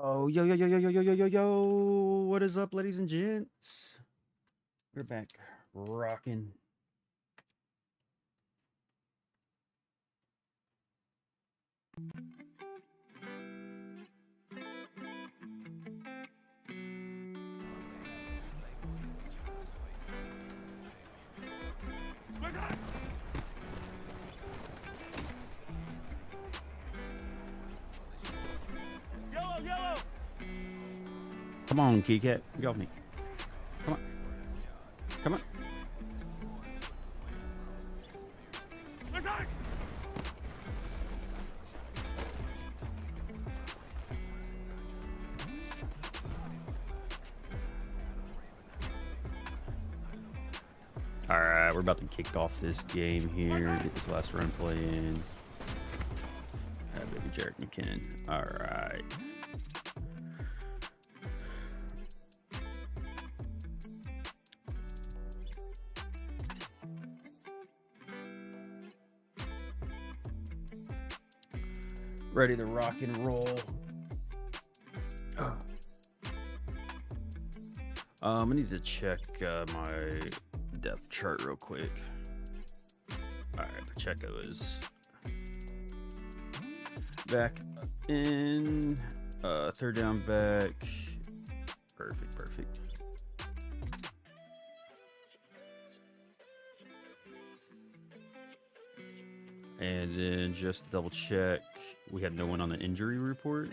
Oh, yo, yo, yo, yo, yo, yo, yo, yo, yo. What is up, ladies and gents? We're back rocking. Yellow! Come on, Keycat. Go me. Come on. Come on. Alright, we're about to kick off this game here. Get this last run play in. Baby Jarek McKinnon. Alright. Ready to rock and roll. I need to check my depth chart real quick. Alright, Pacheco is back in. Third down back. Perfect. And then just to double check, we have no one on the injury report.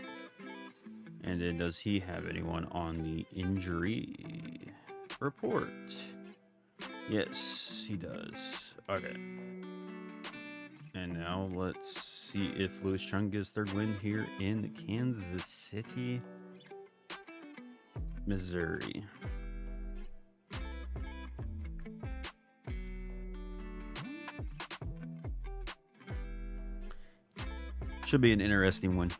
And then does he have anyone on the injury report? Yes, he does. Okay. And now let's see if Louis Chung gets third win here in Kansas City, Missouri. Should be an interesting one.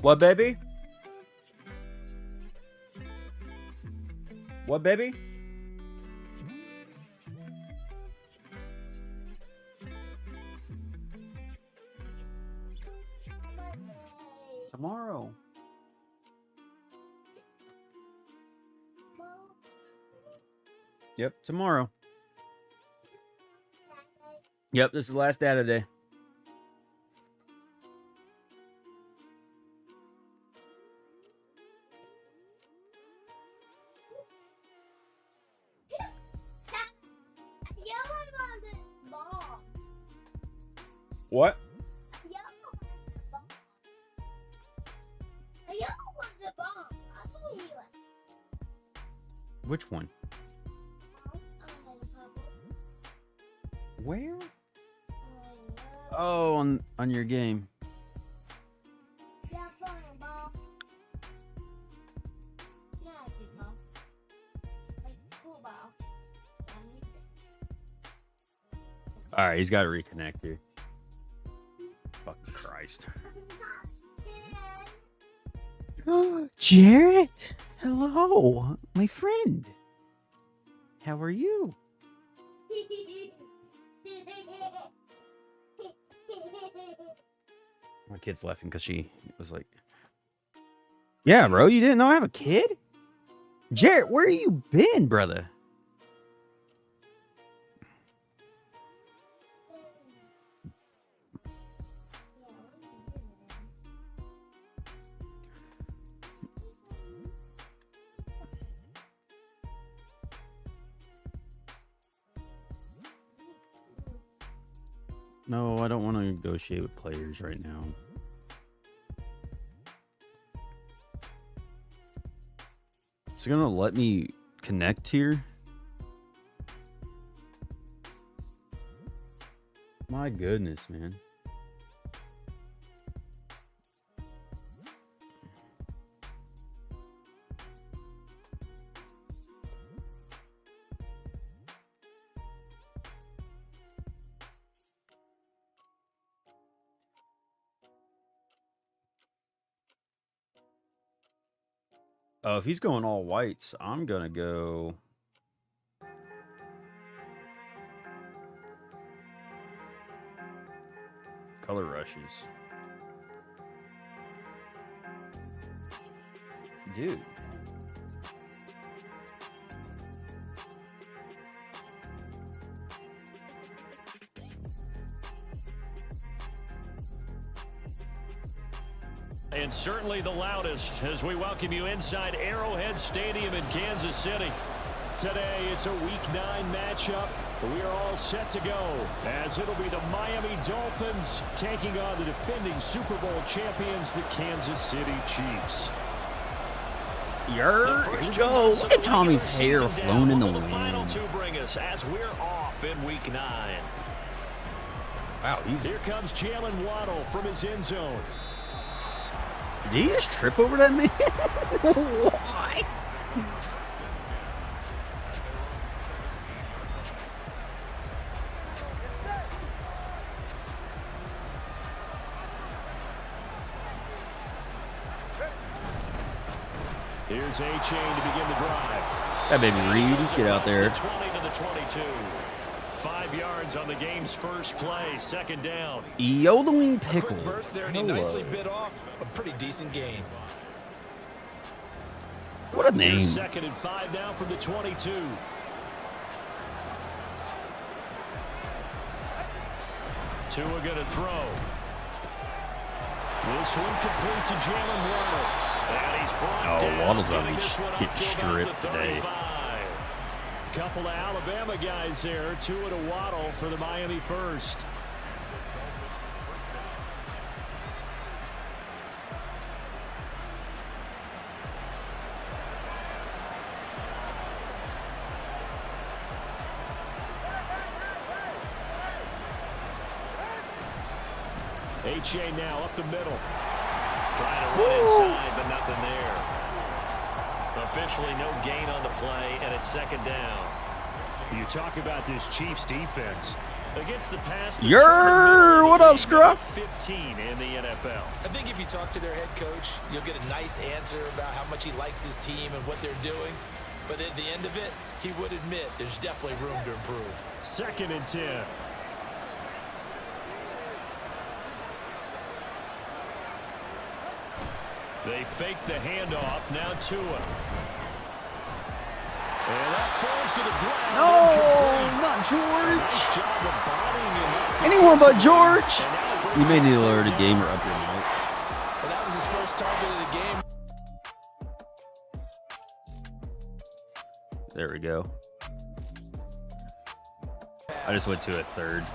What, baby? What, baby? Tomorrow. Yep, tomorrow. Yep, this is the last data day. What? Which one? Where? Oh, on your game. All right, he's got to reconnect here. Fucking Christ. Jarrett, hello, my friend. How are you? My kid's laughing because she was like, "Yeah, bro, you didn't know I have a kid?" Jarrett, where you been, brother? No, I don't want to negotiate with players right now. Is it gonna let me connect here? My goodness, man. Oh, if he's going all whites, I'm going to go... Color rushes. Dude. And certainly the loudest as we welcome you inside Arrowhead Stadium in Kansas City. Today, it's a Week 9 matchup. We are all set to go as it'll be the Miami Dolphins taking on the defending Super Bowl champions, the Kansas City Chiefs. Here we go. Look at Tommy's hair flown in the wind. The final two bring us as we're off in Week 9. Wow, Here comes Jalen Waddle from his end zone. Did he just trip over that man? What? Here's A-Chain to begin the drive. That baby Reed, just get out there. 20 to the 22. 5 yards on the game's first play, second down. Yodeling Pickle. Burst there and he nicely bit off a pretty decent game. What a name. Second and 5 now from the 22. Tua going to throw. This one complete to Jalen Waddle. And he's brought down. Waddle's about Getting to this one up get to about stripped the today. 35. Couple of Alabama guys there. Tua to Waddle for the Miami first. H.A. now up the middle. Trying to run inside, but nothing there. Officially no gain on the play, and it's second down. You talk about this Chiefs defense. Against the pass, What up, Scruff? 15 in the NFL. I think if you talk to their head coach, you'll get a nice answer about how much he likes his team and what they're doing. But at the end of it, he would admit there's definitely room to improve. Second and 10. They fake the handoff. Now Tua. And that falls to the ground. No, not Nice George. job of bodying him up. Anyone but George. You may need to lower the gamer up your mic. Well, that was his first target of the game. There we go. I just went to a third.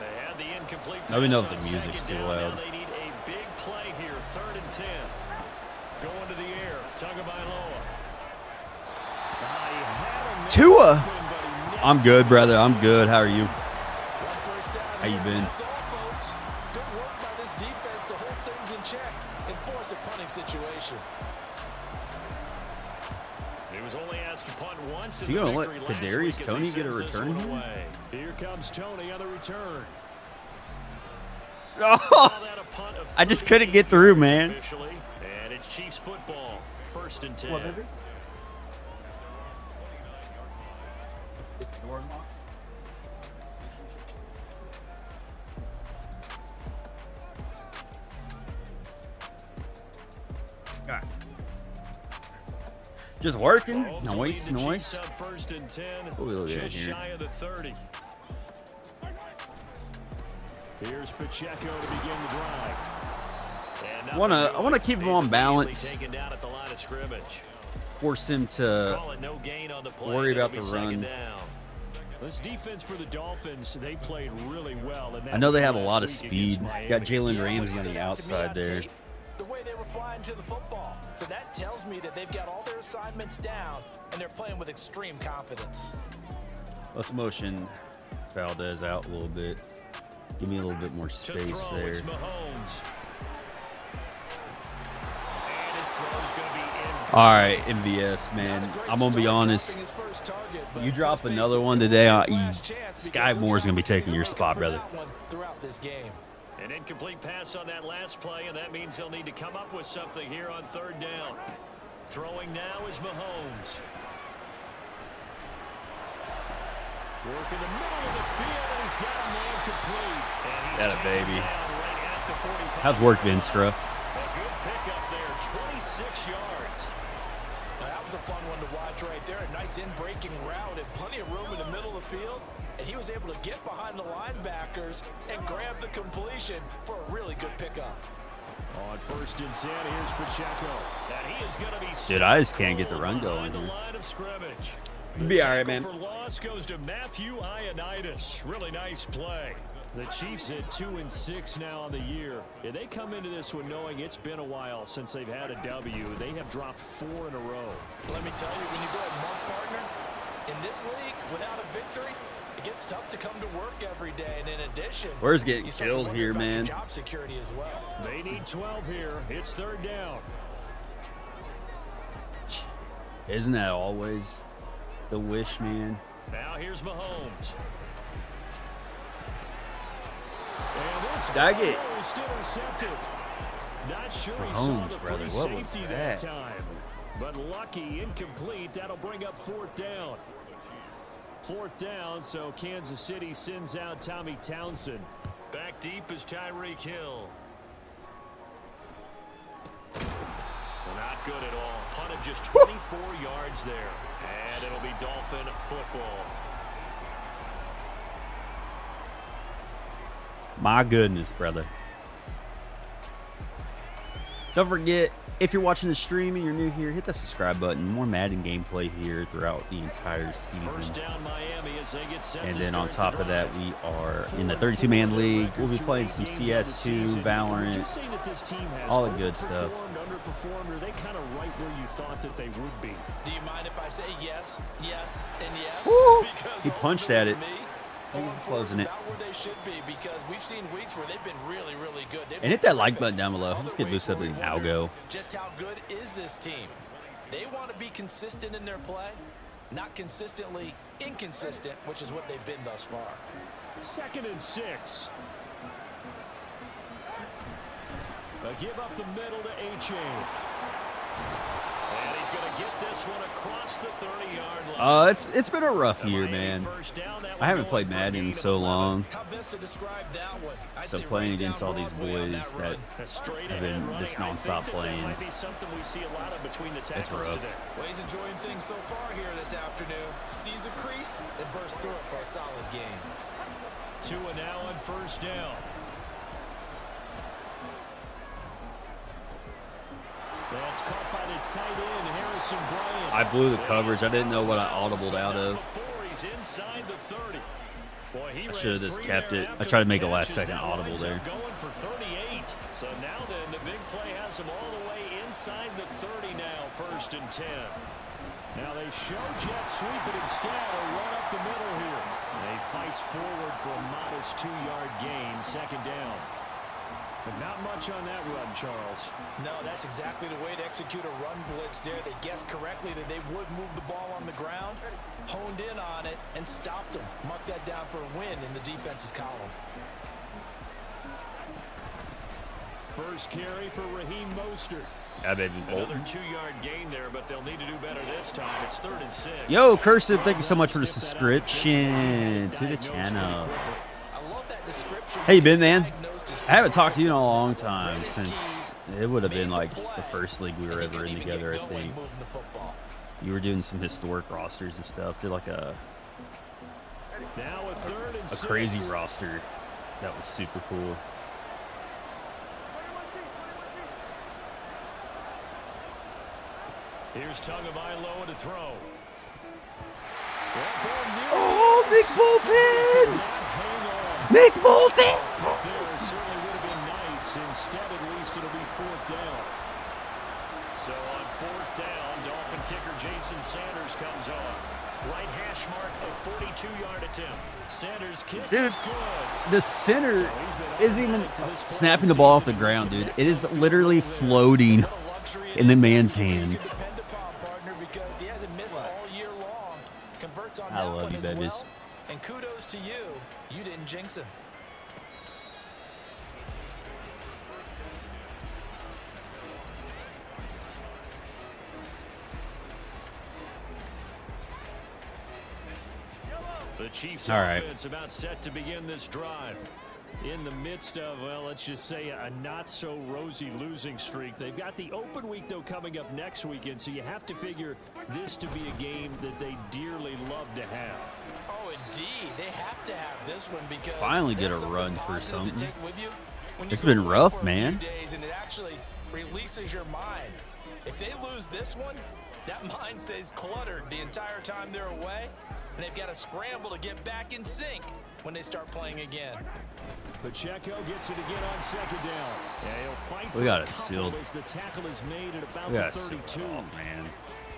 They had the incomplete Let me know pass if the on music's second too down. loud. Now they need a big play here. Third and 10. Going to the air. Tagovailoa. Tua. I'm good, brother. I'm good. How are you? How you been? That's all, folks. Good work by this defense to hold things in check and force a punting situation. He was only asked to punt once. You gonna let Kadarius Toney get a return here? Away. Here comes Toney on the return. Oh, I just couldn't get through, man. Officially, and it's Chiefs football. First and 10. Just working. Balls Noise, lead the noise. Chiefs up first and 10. What we looking at Just here? shy of the 30. Here's Pacheco to begin the drive. And I wanna keep him on balance. Taken down at the line of scrimmage. Force him to Call it no gain on the play. worry That'll about be the second run. down. This defense for the Dolphins, they played really well. In that I know they have a last lot of week against speed. Miami. Got Jalen Yeah, what Ramsey on stood the out to me outside on there. tape, the way they were flying to the football. So that tells me that they've got all their assignments down and they're playing with extreme confidence. Let's motion Valdez out a little bit. Give me a little bit more To space throw, there. it's Mahomes. And his throw's gonna be in. All right, MVS, man. I'm gonna be honest. You drop another one today, Sky Moore's gonna be taking your spot, brother. Throughout this game. An incomplete pass on that last play, and that means they'll need to come up with something here on 3rd down. Throwing now is Mahomes. Working the middle of the field, and he's got a man complete. Got a baby. Right at the 45. How's work been, Scruff? A good pickup there, 26 yards. Now, that was a fun one to watch right there. A nice in-breaking route and plenty of room in the middle of the field. And he was able to get behind the linebackers and grab the completion for a really good pickup. On 1st and 10, here's Pacheco. And he is going to be Dude, I just can't get the run going the here. line of scrimmage. Be all right, man. For loss goes to Matthew Ioannidis. Really nice play. The Chiefs at 2-6 now on the year. And they come into this one knowing it's been a while since they've had a W. They have dropped 4 in a row. Let me tell you, when you go a month partner, in this league, without a victory, it gets tough to come to work every day. And in addition, Where's getting killed here, man? Job security as well. They need 12 here. It's 3rd down. Isn't that always the wish, man? Now here's Mahomes. And this Dag it. still intercepted. Not sure he saw Mahomes, the brother, free what was safety that? time. But lucky, incomplete. That'll bring up 4th down. 4th down, so Kansas City sends out Tommy Townsend. Back deep is Tyreek Hill. Well, not good at all. Punt of just 24 yards there. And it'll be Dolphin football. My goodness, brother. Don't forget, if you're watching the stream and you're new here, hit that subscribe button. More Madden gameplay here throughout the entire season. First down Miami as they get set And to then on start top the of that, drive. we are in the 32-man league. We'll be playing some CS2, Valorant, all the good stuff. Underperformed, or they kind of right where you thought that they would be? Do you mind if I say yes, yes, and yes? Woo! Because He punched at it. ultimately, He's me, closing it. about where they should be, because we've seen weeks where they've been really, really good. They've And hit been that like terrific. button down below. Other Let's get weeks boosted up where in we algo. wonder just how good is this team? They want to be consistent in their play, not consistently inconsistent, which is what they've been thus far. 2nd and 6. A give up the middle to A-Chain. And he's going to get this one across the 30-yard line. It's been a rough year, man. I haven't played Madden in so long. How best to describe that one? I'd So say playing right against down all these Broadway on boys that I've have been just nonstop playing. That might be something we see a lot of between the tackles rough. today. Well, he's enjoying things so far here this afternoon. Sees a crease and bursts through it for a solid game. 2 and now on 1st down. That's caught by the tight end, Harrison Bryant. I blew the coverage. I didn't know what I audibled out of. He's inside the 30. Boy, he I ran should have just free kept there it. I after tried to the make a catch last as second that audible winds there. up going for 38. So now then, the big play has him all the way inside the 30 now, 1st and 10. Now they show jet sweep, but instead a run up the middle here. And he fights forward for a modest 2-yard gain, 2nd down. But not much on that run, Charles. No, that's exactly the way to execute a run blitz there. They guessed correctly that they would move the ball on the ground, honed in on it, and stopped them. Mark that down for a win in the defense's column. First carry for Raheem Mostert. Yeah, baby. Another 2-yard gain there, but they'll need to do better this time. It's 3rd and 6. Yo, Cursive, thank you so much for the subscription to the channel. I love that description. How you been, man? Diagnosed as I haven't talked to you in a long time, since it would have been like the first league we were ever in together, I think. You were doing some historic rosters and stuff. Did like a Now a 3rd and 6. crazy roster. That was super cool. Here's Tagovailoa to throw. Oh, Nick Bolton! Nick Bolton! There certainly would have been nice. Instead, at least it'll be 4th down. So on 4th down, Dolphin kicker Jason Sanders comes on. Right hash mark, a 42-yard attempt. Sanders kick Dude, is good. the center isn't even snapping the ball off the ground, dude. It is literally floating in the man's hands. I love you, babies. And kudos to you. You didn't jinx him. The Chiefs All right. offense about set to begin this drive. In the midst of, well, let's just say a not-so-rosy losing streak. They've got the open week, though, coming up next weekend, so you have to figure this to be a game that they dearly love to have. Oh, indeed. They have to have this one because Finally get a run for something. It's been been rough, man. And it actually releases your mind. If they lose this one, that mind stays cluttered the entire time they're away, and they've got to scramble to get back in sync when they start playing again. Pacheco gets it again on second down. Yeah, he'll fight We for got a it couple sealed. as the tackle is made at about We the got it sealed. 32. Oh, man.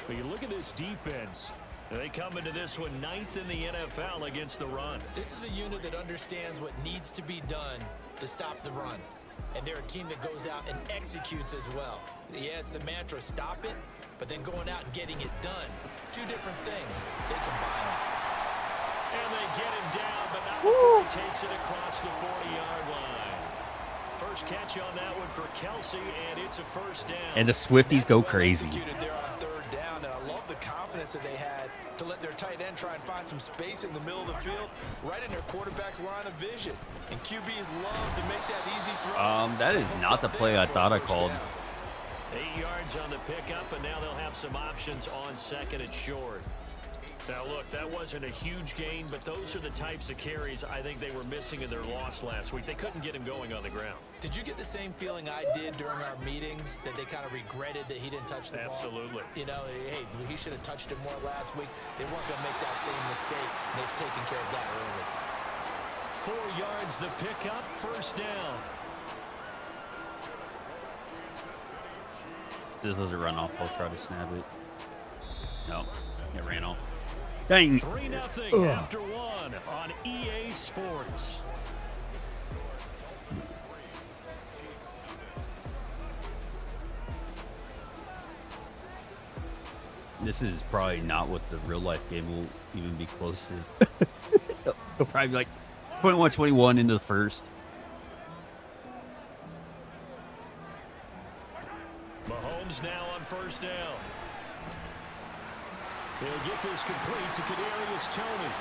But you look at this defense. They come into this one 9th in the NFL against the run. This is a unit that understands what needs to be done to stop the run. And they're a team that goes out and executes as well. Yeah, it's the mantra, stop it, but then going out and getting it done. Two different things. They combine them. And they get him down, but not before he takes it across the 40-yard line. First catch on that one for Kelsey, and it's a first down. And the Swifties go crazy. Executed there on third down, and I love the confidence that they had to let their tight end try and find some space in the middle of the field, right in their quarterback's line of vision. And QBs love to make that easy throw. That is not the play I thought I called. 8 yards on the pickup, and now they'll have some options on second and short. Now, look, that wasn't a huge gain, but those are the types of carries I think they were missing in their loss last week. They couldn't get him going on the ground. Did you get the same feeling I did during our meetings, that they kind of regretted that he didn't touch the ball? Absolutely. You know, hey, he should have touched it more last week. They weren't going to make that same mistake, and they've taken care of that early. 4 yards the pickup, first down. This doesn't run off. I'll try to snap it. No, it ran off. Dang. 3-0 after one on EA Sports. This is probably not what the real life game will even be close to. It'll probably be like 21-21 into the first. Mahomes now on first down. He'll get this complete to Kadarius Toney.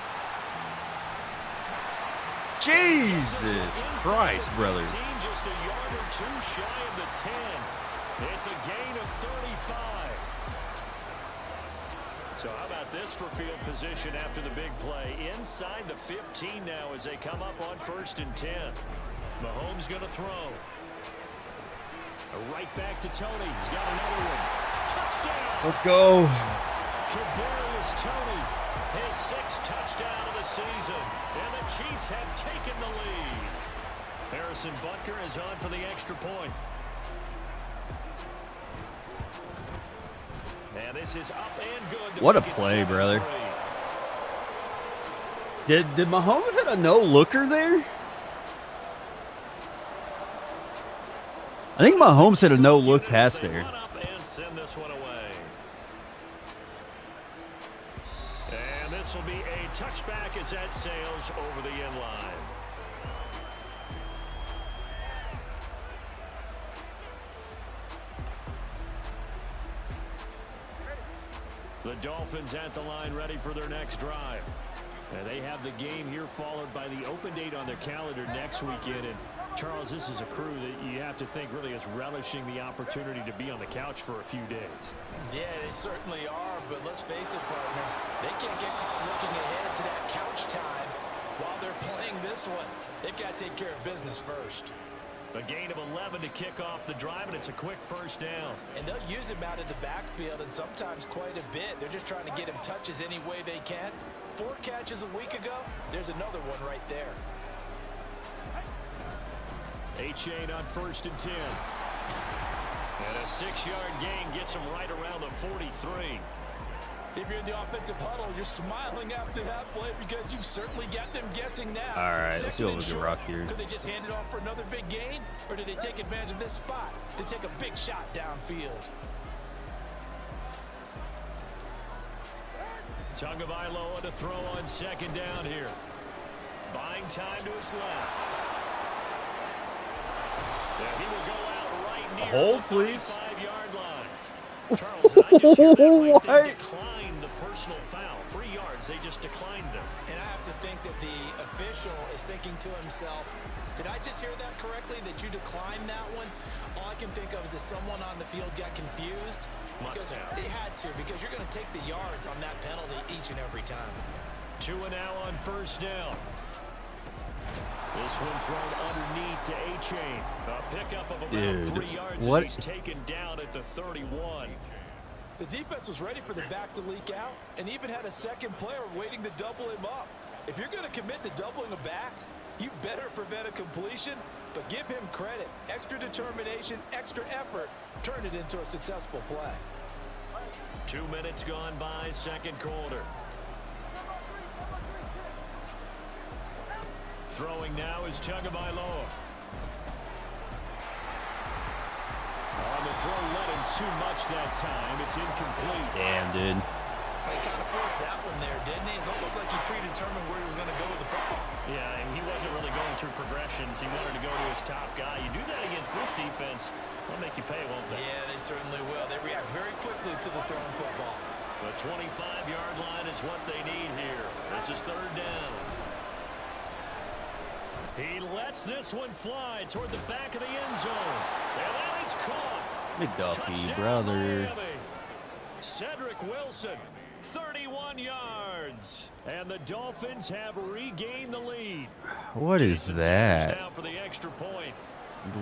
Jesus Christ, brother. 15, just a yard or two shy of the 10. It's a gain of 35. So how about this for field position after the big play? Inside the 15 now as they come up on 1st and 10. Mahomes going to throw. Right back to Toney. He's got another one. Touchdown! Let's go. Kadarius Toney, his 6th touchdown of the season. And the Chiefs have taken the lead. Harrison Butker is on for the extra point. And this is up and good. What a play, brother. Did Mahomes hit a no-looker there? I think Mahomes hit a no-look pass there. And send this one away. And this will be a touchback as that sails over the end line. The Dolphins at the line ready for their next drive. And they have the game here followed by the open date on their calendar next weekend. And Charles, this is a crew that you have to think really is relishing the opportunity to be on the couch for a few days. Yeah, they certainly are, but let's face it, partner. They can't get caught looking ahead to that couch time while they're playing this one. They've got to take care of business first. A gain of 11 to kick off the drive, and it's a quick first down. And they'll use him out in the backfield, and sometimes quite a bit. They're just trying to get him touches any way they can. 4 catches a week ago, there's another one right there. A-Chain on 1st and 10. And a 6-yard gain gets him right around the 43. If you're in the offensive huddle, you're smiling after that play because you've certainly got them guessing now. All right, let's see what we can rock here. Could they just hand it off for another big gain, or did they take advantage of this spot to take a big shot downfield? Tagovailoa to throw on 2nd down here. Buying time to his left. Yeah, he will go out right near hold, the please. 35-yard line. Charles, did I just hear that right? What? They declined the personal foul. 3 yards, they just declined them. And I have to think that the official is thinking to himself, did I just hear that correctly, that you declined that one? All I can think of is that someone on the field got confused. Because they had to, because you're going to take the yards on that penalty each and every time. 2 and now on first down. This one thrown underneath to A-Chain. A pickup of about 3 yards as he's taken down at the 31. The defense was ready for the back to leak out and even had a second player waiting to double him up. If you're going to commit to doubling a back, you better prevent a completion, but give him credit. Extra determination, extra effort, turned it into a successful play. 2 minutes gone by, second quarter. Throwing now is Tagovailoa. On the throw, let him too much that time. It's incomplete. Damn, dude. He kind of forced that one there, didn't he? It's almost like he predetermined where he was going to go with the football. Yeah, and he wasn't really going through progressions. He wanted to go to his top guy. You do that against this defense, they'll make you pay, won't they? Yeah, they certainly will. They react very quickly to the thrown football. The 25-yard line is what they need here. This is third down. He lets this one fly toward the back of the end zone. And that is caught. McDuffie, brother. Miami. Cedric Wilson, 31 yards. And the Dolphins have regained the lead. What is that? Now for the extra point.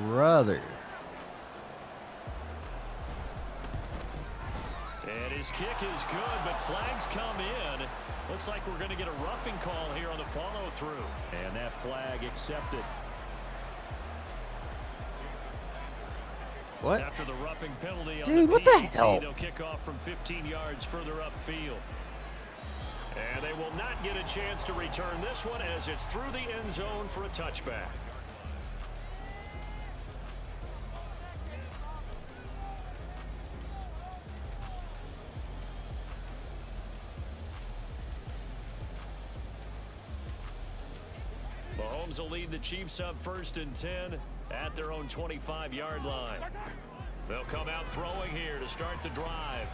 Brother. And his kick is good, but flags come in. Looks like we're going to get a roughing call here on the follow-through. And that flag accepted. What? After the roughing penalty on Dude, the what the PAT, hell? they'll kick off from 15 yards further upfield. And they will not get a chance to return this one as it's through the end zone for a touchback. Mahomes will lead the Chiefs up 1st and 10 at their own 25-yard line. They'll come out throwing here to start the drive.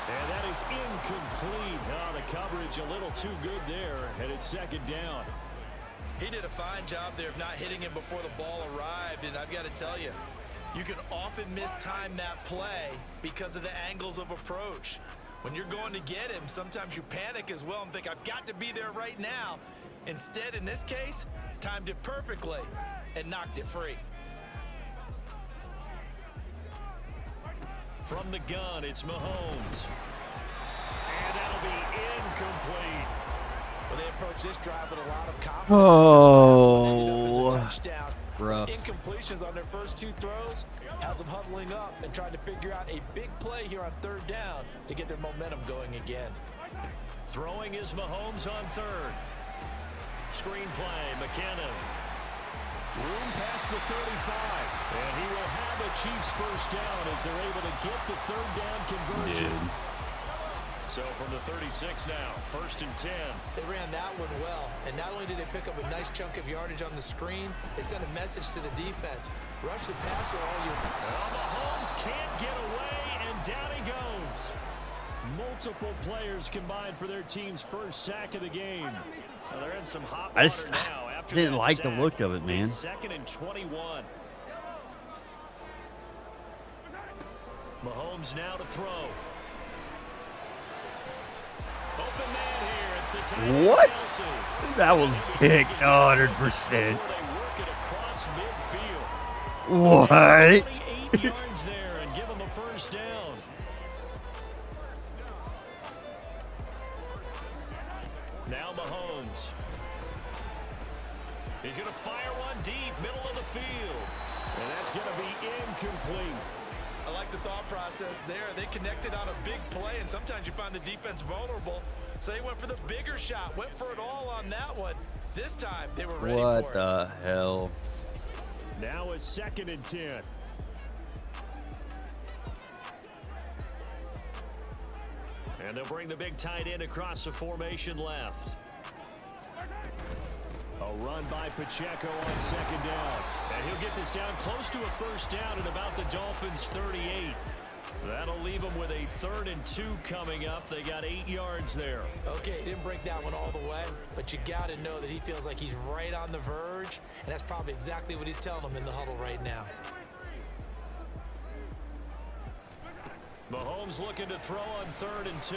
And that is incomplete. Oh, the coverage a little too good there, and it's second down. He did a fine job there of not hitting him before the ball arrived, and I've got to tell you, you can often mistime that play because of the angles of approach. When you're going to get him, sometimes you panic as well and think, I've got to be there right now. Instead, in this case, timed it perfectly and knocked it free. From the gun, it's Mahomes. And that'll be incomplete. Well, they approach this drive with a lot of confidence. Oh, Touchdown. rough. Incompletions on their first 2 throws has them huddling up and trying to figure out a big play here on 3rd down to get their momentum going again. Throwing is Mahomes on 3rd. Screen play, McKinnon. Room past the 35. And he will have the Chiefs first down as they're able to get the 3rd down conversion. Dude. So from the 36 now, 1st and 10. They ran that one well, and not only did they pick up a nice chunk of yardage on the screen, they sent a message to the defense. Rush the passer all you... Well, Mahomes can't get away, and down he goes. Multiple players combined for their team's first sack of the game. Well, they're in some hot water now after didn't that like sack. the look of it, man. It's 2nd and 21. Mahomes now to throw. Open man here. It's the time. What? Kelsey. That was picked 100%. Before they work it across midfield. What? 28 yards there and give him a first down. Now Mahomes. He's going to fire one deep, middle of the field. And that's going to be incomplete. I like the thought process there. They connected on a big play, and sometimes you find the defense vulnerable. So they went for the bigger shot, went for it all on that one. This time, they were ready for it. What the hell? Now a 2nd and 10. And they'll bring the big tight end across the formation left. A run by Pacheco on 2nd down. And he'll get this down close to a first down at about the Dolphins' 38. That'll leave them with a 3rd and 2 coming up. They got 8 yards there. Okay, he didn't break that one all the way, but you got to know that he feels like he's right on the verge, and that's probably exactly what he's telling them in the huddle right now. Mahomes looking to throw on 3rd and 2.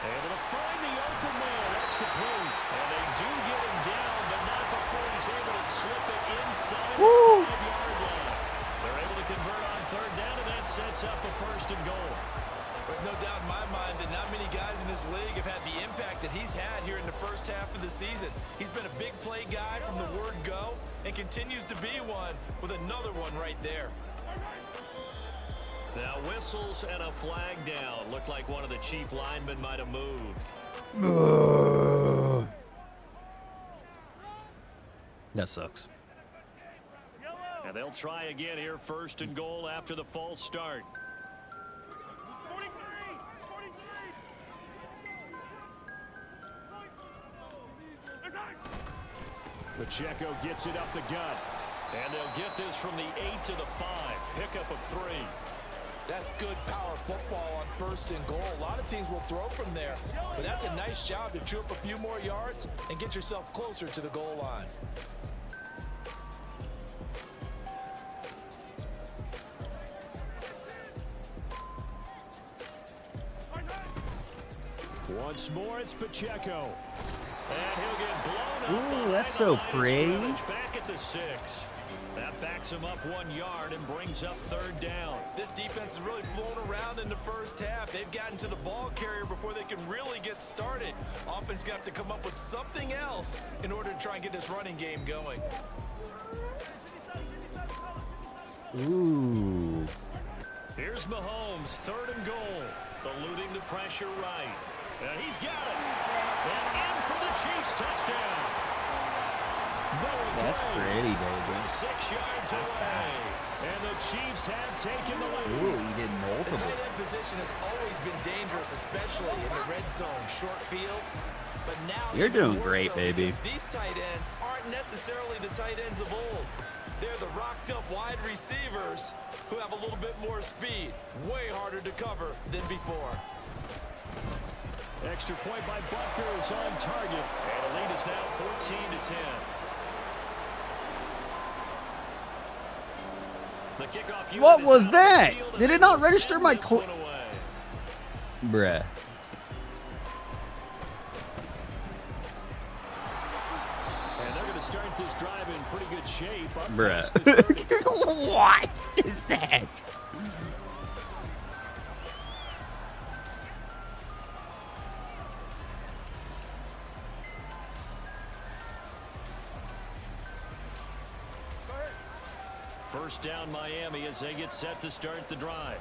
Able to find the open man. That's complete. And they do get him down, but not before he's able to slip it inside the 5-yard line. They're able to convert on 3rd down, and that sets up a 1st and goal. There's no doubt in my mind that not many guys in this league have had the impact that he's had here in the first half of the season. He's been a big play guy from the word go and continues to be one with another one right there. Now whistles and a flag down. Looked like one of the chief linemen might have moved. That sucks. And they'll try again here, 1st and goal after the false start. Pacheco gets it up the gut. And they'll get this from the 8 to the 5. Pickup of 3. That's good power football on 1st and goal. A lot of teams will throw from there, but that's a nice job to chew up a few more yards and get yourself closer to the goal line. Once more, it's Pacheco. And he'll get blown up. Ooh, that's so pretty. Back at the 6. That backs him up 1 yard and brings up 3rd down. This defense has really flown around in the first half. They've gotten to the ball carrier before they can really get started. Offense got to come up with something else in order to try and get this running game going. Ooh. Here's Mahomes, 3rd and goal. Eluding the pressure right. And he's got it. And in for the Chiefs touchdown. That's pretty, baby. 6 yards away. And the Chiefs have taken the lead. Ooh, he did The multiple. tight end position has always been dangerous, especially in the red zone, short field. But now You're even doing more great, so, baby. because these tight ends aren't necessarily the tight ends of old. They're the rocked up wide receivers who have a little bit more speed. Way harder to cover than before. Extra point by Butker is on target. And the lead is now 14-10. The kickoff unit What is was out on the that? field, and Did they it not will register send my this one away. Bruh. And they're going to start this drive in pretty good shape. Up Bruh. past the 30. What is that? First down Miami as they get set to start the drive.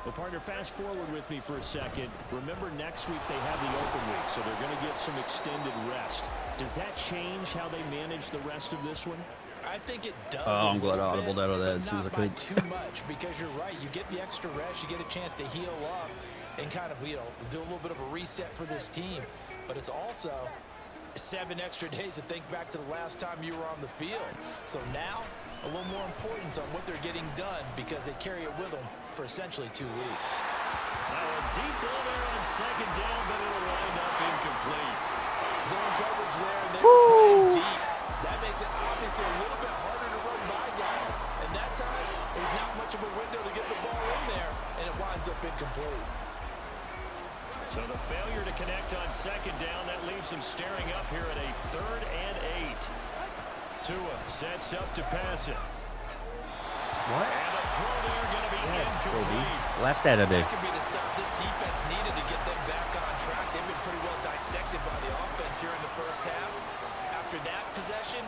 Well, partner, fast forward with me for a second. Remember, next week they have the open week, so they're going to get some extended rest. Does that change how they manage the rest of this one? I think it does. Oh, I'm glad I audibled out of that but as soon as I not by could. too much, because you're right. You get the extra rest, you get a chance to heal up and kind of, do a little bit of a reset for this team. But it's also 7 extra days to think back to the last time you were on the field. So now, a little more importance on what they're getting done because they carry it with them for essentially 2 weeks. Now a deep ball there on 2nd down, but it'll wind up incomplete. Zone coverage there, and they were playing deep. That makes it obviously a little bit harder to run by guys. And that time, there's not much of a window to get the ball in there, and it winds up incomplete. So the failure to connect on 2nd down, that leaves them staring up here at a 3rd and 8. Tua sets up to pass it. What? And the throw there going to be incomplete. Last that I did. That could be the stop this defense needed to get them back on track. They've been pretty well dissected by the offense here in the first half. After that possession,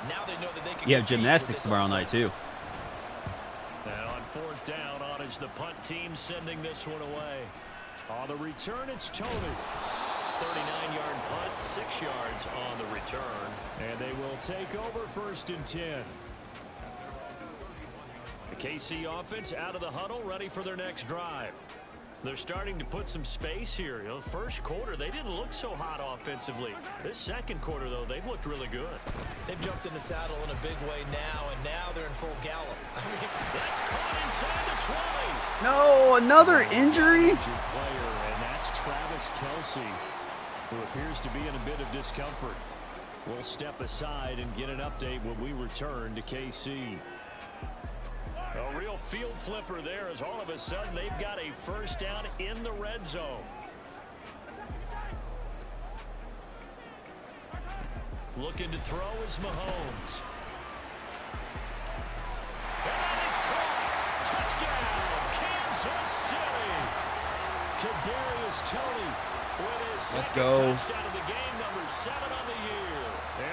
now they know that they can You have compete gymnastics with this tomorrow night, too. offense. Now on 4th down, on is the punt team sending this one away. On the return, it's Tony. 39-yard punt, 6 yards on the return. And they will take over 1st and 10. The KC offense out of the huddle, ready for their next drive. They're starting to put some space here. You know, first quarter, they didn't look so hot offensively. This second quarter, though, they've looked really good. They've jumped in the saddle in a big way now, and now they're in full gallop. I mean, that's caught inside the 20. No, another injury? Player, and that's Travis Kelce, who appears to be in a bit of discomfort. We'll step aside and get an update when we return to KC. A real field flipper there as all of a sudden they've got a first down in the red zone. Looking to throw is Mahomes. That is caught. Touchdown, Kansas City. Kadarius Toney with his second touchdown of the game, number 7 on the year.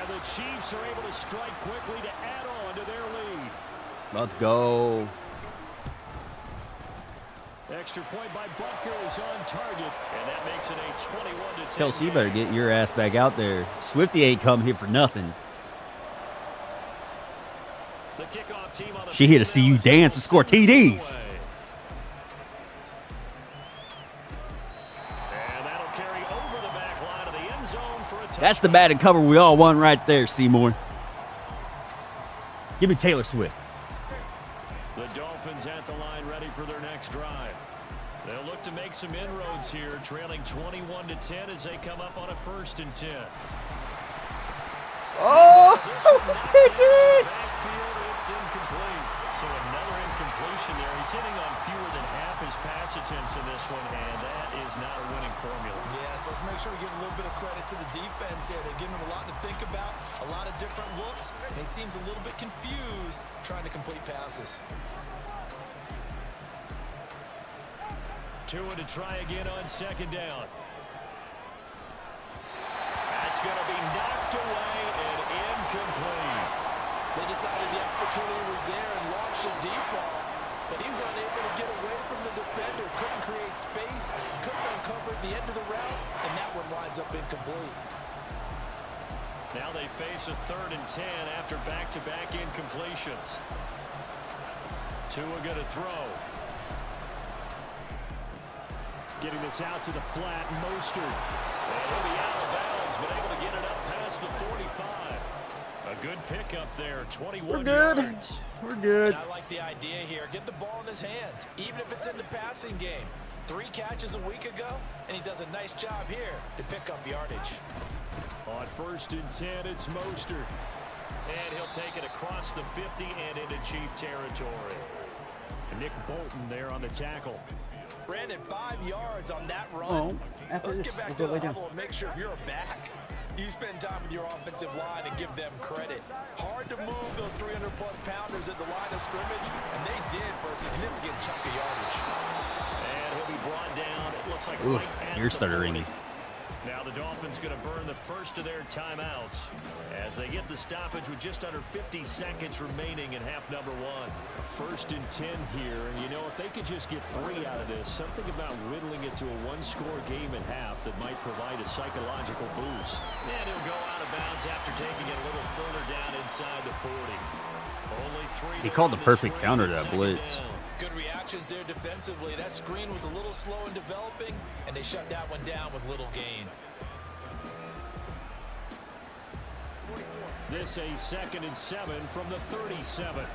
And the Chiefs are able to strike quickly to add on to their lead. Let's go. Extra point by Butker is on target, and that makes it a 21-10. Kelsey, you better get your ass back out there. Swifty ain't come here for nothing. The kickoff team on the she here to see you dance and score TDs. And that'll carry over the back line of the end zone for a touchdown. That's the Madden cover we all won right there, Seymour. Give me Taylor Swift. The Dolphins at the line ready for their next drive. They'll look to make some inroads here, trailing 21-10 as they come up on a 1st and 10. Oh, backfield, it's incomplete. So another incompletion there. He's hitting on fewer than half his pass attempts in this one, and that is not a winning formula. Yes, let's make sure we give a little bit of credit to the defense here. They're giving him a lot to think about, a lot of different looks, and he seems a little bit confused trying to complete passes. Tua to try again on 2nd down. That's going to be knocked away and incomplete. They decided the opportunity was there and launched a deep ball, but he was unable to get away from the defender, couldn't create space, couldn't uncover the end of the route, and that one winds up incomplete. Now they face a 3rd and 10 after back-to-back incompletions. Tua going to throw. Getting this out to the flat, Mostert. And he'll be out of bounds, but able to get it up past the 45. A good pickup there, 21 yards. We're good. And I like the idea here. Get the ball in his hands, even if it's in the passing game. 3 catches a week ago, and he does a nice job here to pick up yardage. On 1st and 10, it's Mostert. And he'll take it across the 50 and into Chief territory. Nick Bolton there on the tackle. Brandon, 5 yards on that run. Let's get back to the huddle and make sure if you're a back, you spend time with your offensive line and give them credit. Hard to move those 300-plus pounders at the line of scrimmage, and they did for a significant chunk of yardage. And he'll be brought down, it looks like right at ears started ringing. Now the Dolphins going to burn the first of their timeouts as they get the stoppage with just under 50 seconds remaining in half number 1. 1st and 10 here, and you know, if they could just get 3 out of this, something about whittling it to a 1-score game at half that might provide a psychological boost. And he'll go out of bounds after taking it a little further down inside the 40. Only 3. He called the perfect counter to that blitz. Good reactions there defensively. That screen was a little slow in developing, and they shut that one down with little gain. This a 2nd and 7 from the 37.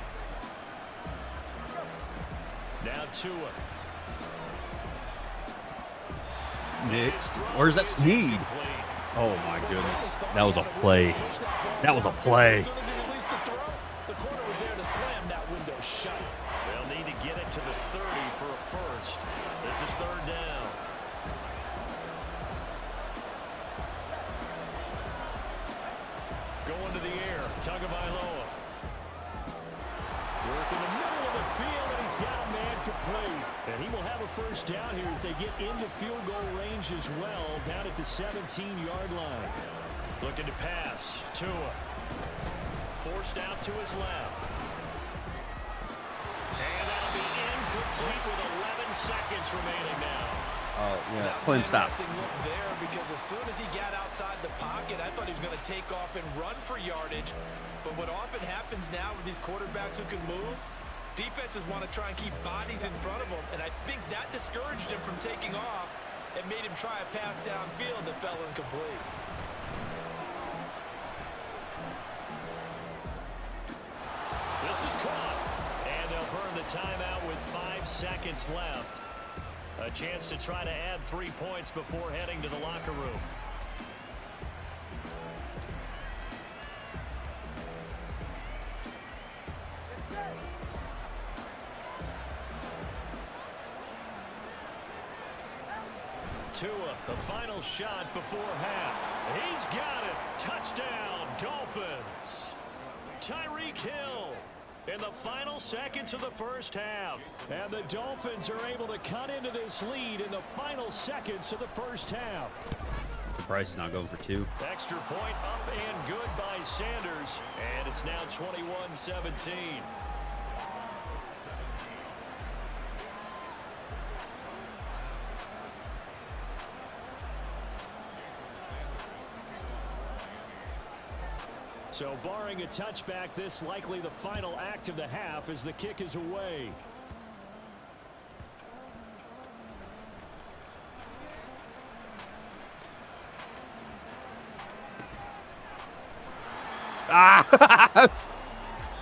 Now Tua. Nick, where's that Snead? Oh my goodness, that was a play. That was a play. As soon as he released the throw, the corner was there to slam that window shut. They'll need to get it to the 30 for a first. This is 3rd down. Going to the air, Tagovailoa. Work in the middle of the field, and he's got a man complete. And he will have a first down here as they get into field goal range as well, down at the 17-yard line. Looking to pass, Tua. Forced out to his left. And that'll be incomplete with 11 seconds remaining now. Oh, yeah. Play him stop. Interesting look there, because as soon as he got outside the pocket, I thought he was going to take off and run for yardage. But what often happens now with these quarterbacks who can move, Defenses want to try and keep bodies in front of him, and I think that discouraged him from taking off and made him try a pass downfield that fell incomplete. This is caught, and they'll burn the timeout with 5 seconds left. A chance to try to add 3 points before heading to the locker room. Tua, the final shot before half. He's got it. Touchdown, Dolphins. Tyreek Hill in the final seconds of the first half. And the Dolphins are able to cut into this lead in the final seconds of the first half. Price is not going for 2. Extra point up and good by Sanders. And it's now 21-17. So barring a touchback, this likely the final act of the half as the kick is away.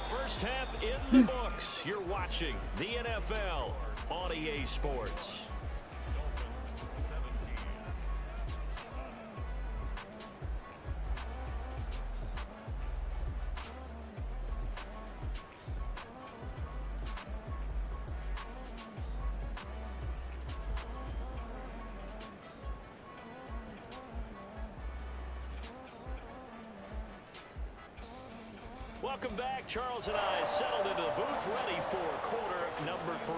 First half in the books. You're watching the NFL on EA Sports. Welcome back. Charles and I settled into the booth, ready for quarter number 3.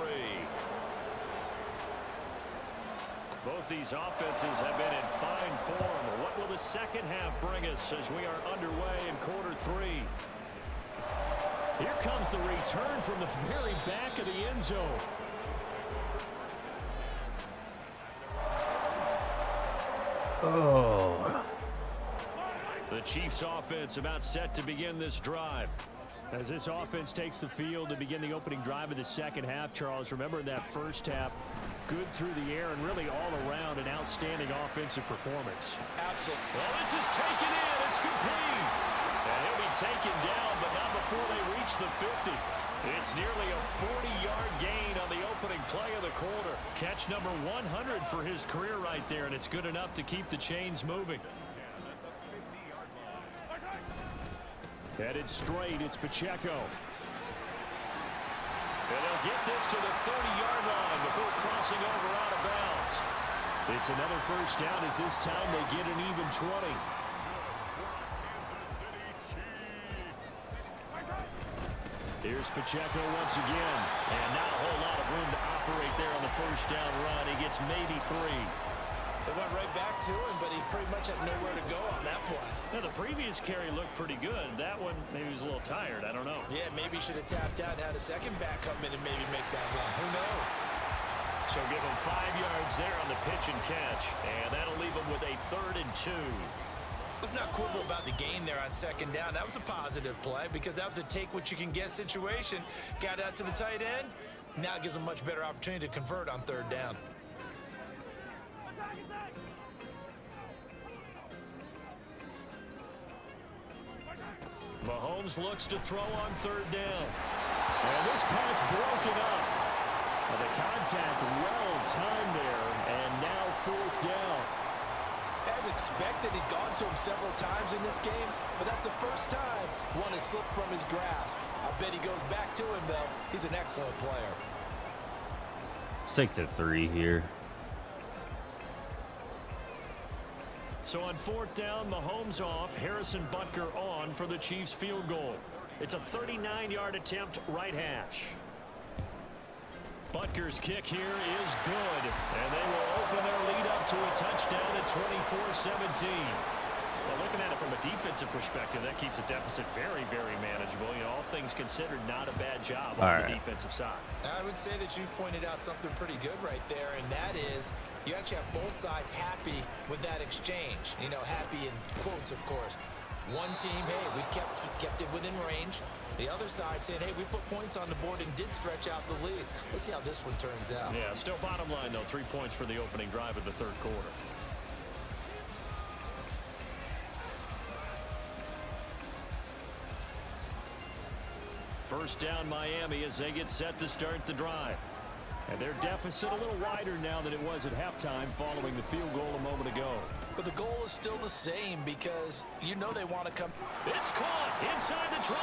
Both these offenses have been in fine form. What will the second half bring us as we are underway in quarter 3? Here comes the return from the very back of the end zone. Oh. The Chiefs offense about set to begin this drive. As this offense takes the field to begin the opening drive of the second half, Charles, remember in that first half, good through the air and really all around an outstanding offensive performance. Absolutely. Well, this is taken in. It's complete. And he'll be taken down, but not before they reach the 50. It's nearly a 40-yard gain on the opening play of the quarter. Catch number 100 for his career right there, and it's good enough to keep the chains moving. Headed straight, it's Pacheco. And they'll get this to the 30-yard line before crossing over out of bounds. It's another first down as this time they get an even 20. Here's Pacheco once again. And not a whole lot of room to operate there on the first down run. He gets maybe 3. They went right back to him, but he pretty much had nowhere to go on that play. Now, the previous carry looked pretty good. That one, maybe he was a little tired. I don't know. Yeah, maybe he should have tapped out and had a second back come in and maybe make that run. Who knows? So give him 5 yards there on the pitch and catch. And that'll leave him with a 3rd and 2. Let's not quibble about the gain there on second down. That was a positive play because that was a take-what-you-can-get situation. Got out to the tight end. Now it gives him a much better opportunity to convert on 3rd down. Mahomes looks to throw on 3rd down. And this pass broken up. Well, the contact well timed there, and now 4th down. As expected, he's gone to him several times in this game, but that's the first time one has slipped from his grasp. I bet he goes back to him, though. He's an excellent player. Let's take the 3 here. So on 4th down, Mahomes off, Harrison Butker on for the Chiefs field goal. It's a 39-yard attempt, right hash. Butker's kick here is good, and they will open their lead up to a touchdown at 24-17. Well, looking at it from a defensive perspective, that keeps the deficit very, very manageable. You know, all things considered, not a bad job on the defensive side. I would say that you've pointed out something pretty good right there, and that is you actually have both sides happy with that exchange. You know, happy in quotes, of course. One team, hey, we've kept it within range. The other side saying, hey, we put points on the board and did stretch out the lead. Let's see how this one turns out. Yeah, still bottom line, though. 3 points for the opening drive of the third quarter. First down, Miami, as they get set to start the drive. And their deficit a little wider now than it was at halftime following the field goal a moment ago. But the goal is still the same because you know they want to come. It's caught inside the 25.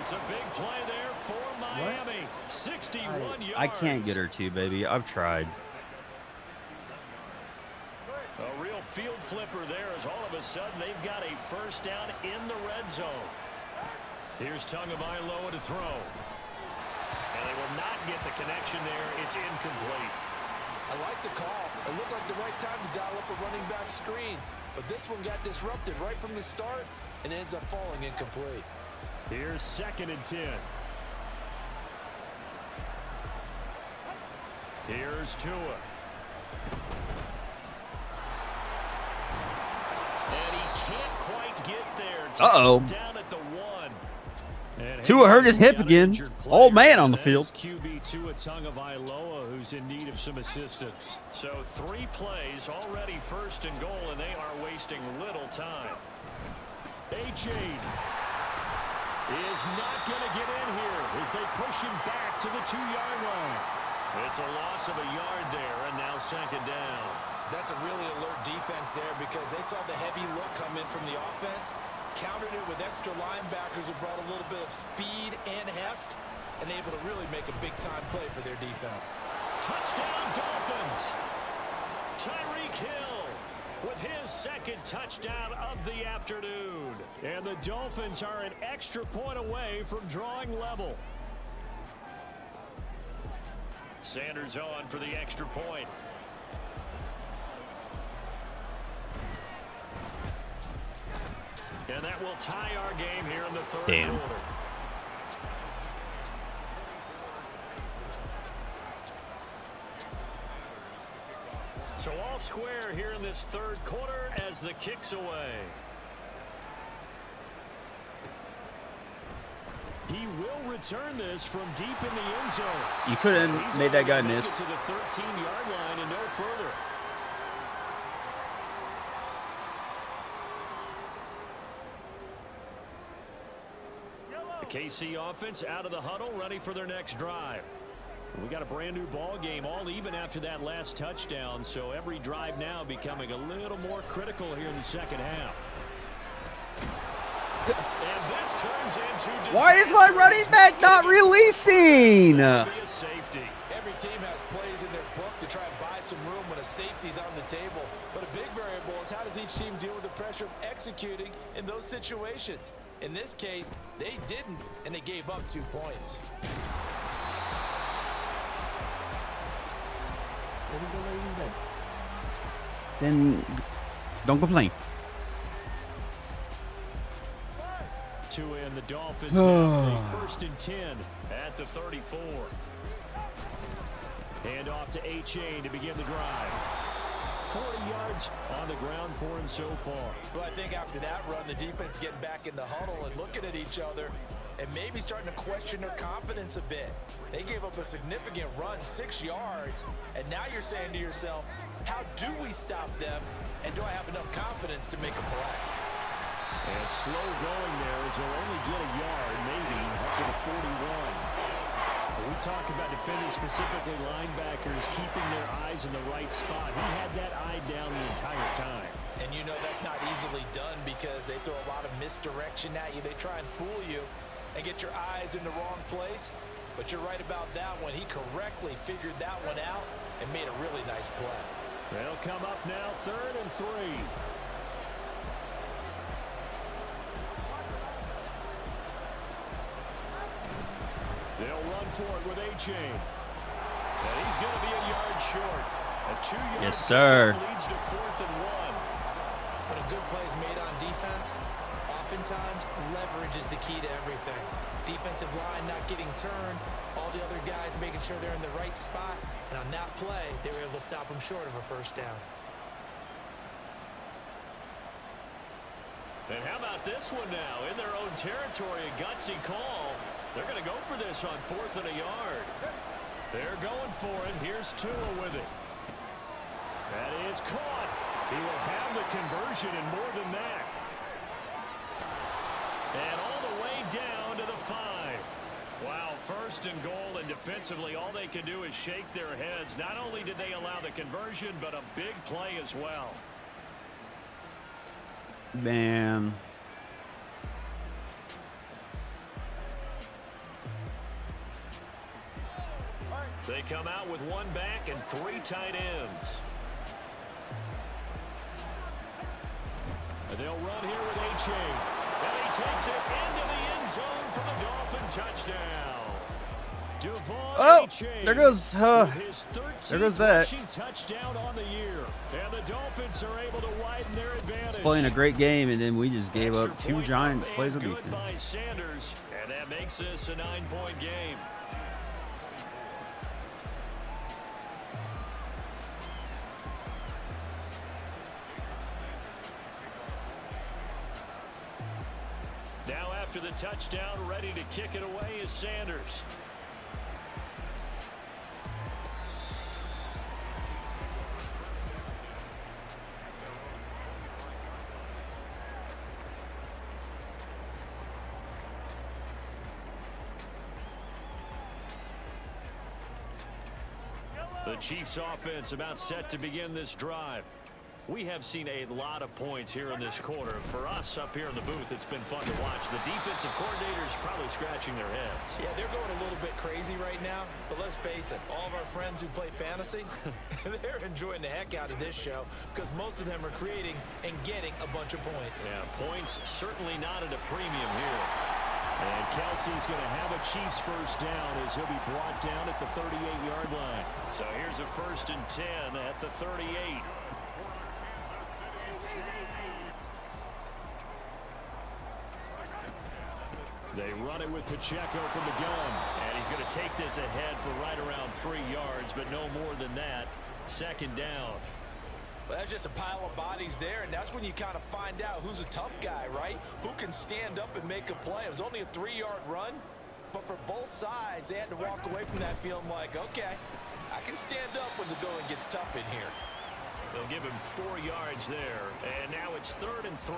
It's a big play there for Miami. 61 yards. I can't get her to, baby. I've tried. A real field flipper there as all of a sudden they've got a first down in the red zone. Here's Tagovailoa to throw. And they will not get the connection there. It's incomplete. I like the call. It looked like the right time to dial up a running back screen. But this one got disrupted right from the start and ends up falling incomplete. Here's 2nd and 10. Here's Tua. And he can't quite get there. Uh-oh. Down at the 1. Tua hurt his hip again. Old man on the field. QB Tua Tagovailoa, who's in need of some assistance. So 3 plays already, 1st and goal, and they are wasting little time. A-Chain is not going to get in here as they push him back to the 2-yard line. It's a loss of a yard there, and now 2nd down. That's a really alert defense there because they saw the heavy look come in from the offense, countered it with extra linebackers who brought a little bit of speed and heft, and able to really make a big-time play for their defense. Touchdown, Dolphins! Tyreek Hill with his 2nd touchdown of the afternoon. And the Dolphins are an extra point away from drawing level. Sanders on for the extra point. And that will tie our game here in the third quarter. So all square here in this third quarter as the kick's away. He will return this from deep in the end zone. You could have made that guy miss. To the 13-yard line and no further. KC offense out of the huddle, ready for their next drive. We got a brand new ball game, all even after that last touchdown, so every drive now becoming a little more critical here in the second half. And this turns into Why is my running back not releasing? Safety. Every team has plays in their book to try and buy some room when a safety's on the table. But a big variable is how does each team deal with the pressure of executing in those situations? In this case, they didn't, and they gave up 2 points. Then don't complain. Tua and the Dolphins now 1st and 10 at the 34. Hand off to A-Chain to begin the drive. 40 yards on the ground for him so far. Well, I think after that run, the defense getting back in the huddle and looking at each other and maybe starting to question their confidence a bit. They gave up a significant run, 6 yards, and now you're saying to yourself, how do we stop them, and do I have enough confidence to make a play? And slow going there as they'll only get a yard, maybe up to the 41. We talk about defenders, specifically linebackers, keeping their eyes in the right spot. He had that eye down the entire time. And you know that's not easily done because they throw a lot of misdirection at you. They try and fool you and get your eyes in the wrong place. But you're right about that one. He correctly figured that one out and made a really nice play. They'll come up now 3rd and 3. They'll run for it with A-Chain. And he's going to be a yard short. A 2-yard Yes, sir. leads to 4th and 1. When a good play is made on defense, oftentimes leverage is the key to everything. Defensive line not getting turned, all the other guys making sure they're in the right spot, and on that play, they were able to stop them short of a first down. And how about this one now? In their own territory, a gutsy call. They're going to go for this on 4th and a yard. They're going for it. Here's Tua with it. That is caught. He will have the conversion and more than that. And all the way down to the 5. Wow, 1st and goal, and defensively all they can do is shake their heads. Not only did they allow the conversion, but a big play as well. Man. They come out with 1 back and 3 tight ends. And they'll run here with H.A. And he takes it into the end zone for the Dolphin touchdown. Oh, there goes that. Touchdown on the year. And the Dolphins are able to widen their advantage. He's playing a great game, and then we just gave up 2 giant plays of defense. By Sanders, and that makes this a 9-point game. Now after the touchdown, ready to kick it away is Sanders. The Chiefs offense about set to begin this drive. We have seen a lot of points here in this quarter. For us up here in the booth, it's been fun to watch. The defensive coordinators probably scratching their heads. Yeah, they're going a little bit crazy right now. But let's face it, all of our friends who play fantasy, they're enjoying the heck out of this show because most of them are creating and getting a bunch of points. Yeah, points certainly not at a premium here. And Kelsey's going to have a Chiefs first down as he'll be brought down at the 38-yard line. So here's a 1st and 10 at the 38. They run it with Pacheco from the gun. And he's going to take this ahead for right around 3 yards, but no more than that. 2nd down. Well, that's just a pile of bodies there, and that's when you kind of find out who's a tough guy, right? Who can stand up and make a play. It was only a 3-yard run, but for both sides, they had to walk away from that feeling like, okay, I can stand up when the going gets tough in here. They'll give him 4 yards there, and now it's 3rd and 3.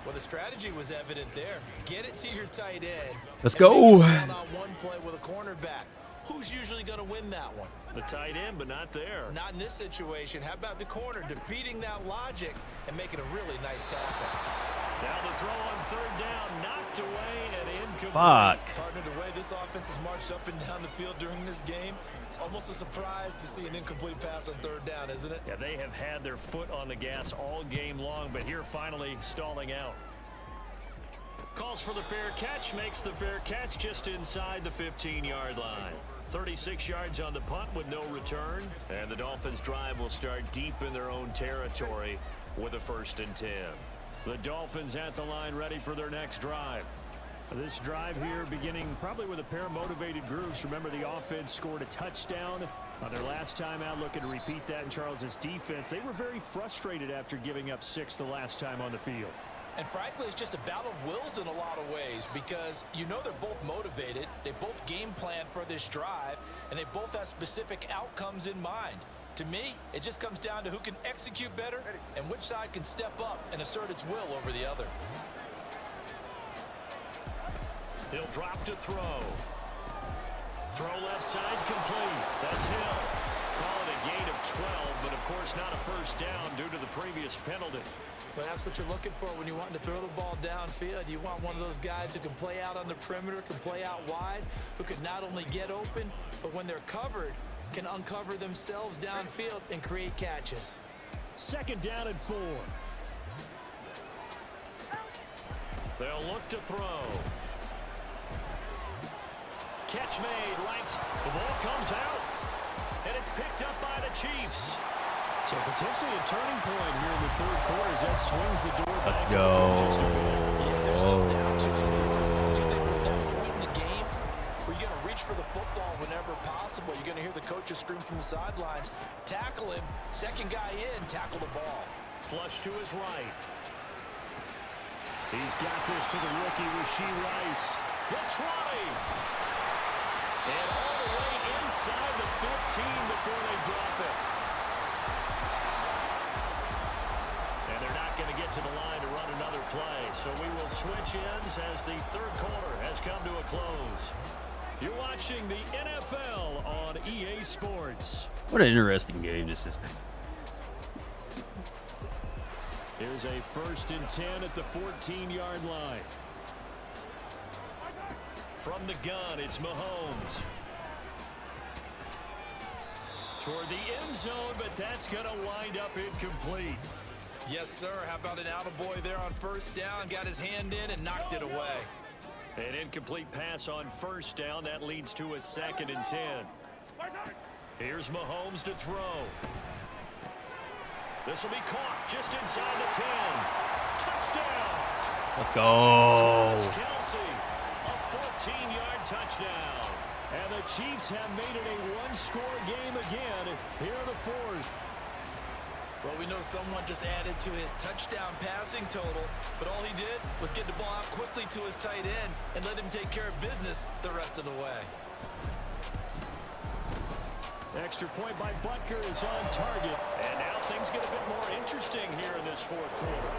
Well, the strategy was evident there. Get it to your tight end. Let's go. One-on-one play with a cornerback. Who's usually going to win that one? The tight end, but not there. Not in this situation. How about the corner defeating that logic and making a really nice tackle? Now the throw on 3rd down, knocked away and incomplete. Fuck. Partner, the way this offense has marched up and down the field during this game, it's almost a surprise to see an incomplete pass on 3rd down, isn't it? Yeah, they have had their foot on the gas all game long, but here finally stalling out. Calls for the fair catch, makes the fair catch just inside the 15-yard line. 36 yards on the punt with no return, and the Dolphins drive will start deep in their own territory with a 1st and 10. The Dolphins at the line ready for their next drive. This drive here beginning probably with a pair of motivated groups. Remember, the offense scored a touchdown on their last time out, looking to repeat that in Charles's defense. They were very frustrated after giving up 6 the last time on the field. And frankly, it's just a battle of wills in a lot of ways because you know they're both motivated, they both game plan for this drive, and they both have specific outcomes in mind. To me, it just comes down to who can execute better and which side can step up and assert its will over the other. He'll drop to throw. Throw left side complete. That's Hill. Call it a gain of 12, but of course not a first down due to the previous penalty. But that's what you're looking for when you want to throw the ball downfield. You want one of those guys who can play out on the perimeter, can play out wide, who can not only get open, but when they're covered, can uncover themselves downfield and create catches. 2nd down and 4. They'll look to throw. Catch made, Lanks. The ball comes out, and it's picked up by the Chiefs. So potentially a turning point here in the 3rd quarter as that swings the door Let's back. go. Yeah, they're still down 2-0. Do they win that point in the game where you're going to reach for the football whenever possible? You're going to hear the coaches scream from the sidelines, tackle him, 2nd guy in, tackle the ball. Flush to his right. He's got this to the rookie, Rashee Rice. The try. And all the way inside the 15 before they drop it. And they're not going to get to the line to run another play. So we will switch ends as the third quarter has come to a close. You're watching the NFL on EA Sports. What an interesting game this is. Here's a 1st and 10 at the 14-yard line. From the gun, it's Mahomes. Toward the end zone, but that's going to wind up incomplete. Yes, sir. How about an attaboy there on 1st down? Got his hand in and knocked it away. An incomplete pass on 1st down. That leads to a 2nd and 10. Here's Mahomes to throw. This will be caught just inside the 10. Touchdown. Let's go. Kelsey, a 14-yard touchdown. And the Chiefs have made it a one-score game again here in the 4th. Well, we know someone just added to his touchdown passing total, but all he did was get the ball out quickly to his tight end and let him take care of business the rest of the way. Extra point by Butker is on target. And now things get a bit more interesting here in this 4th quarter.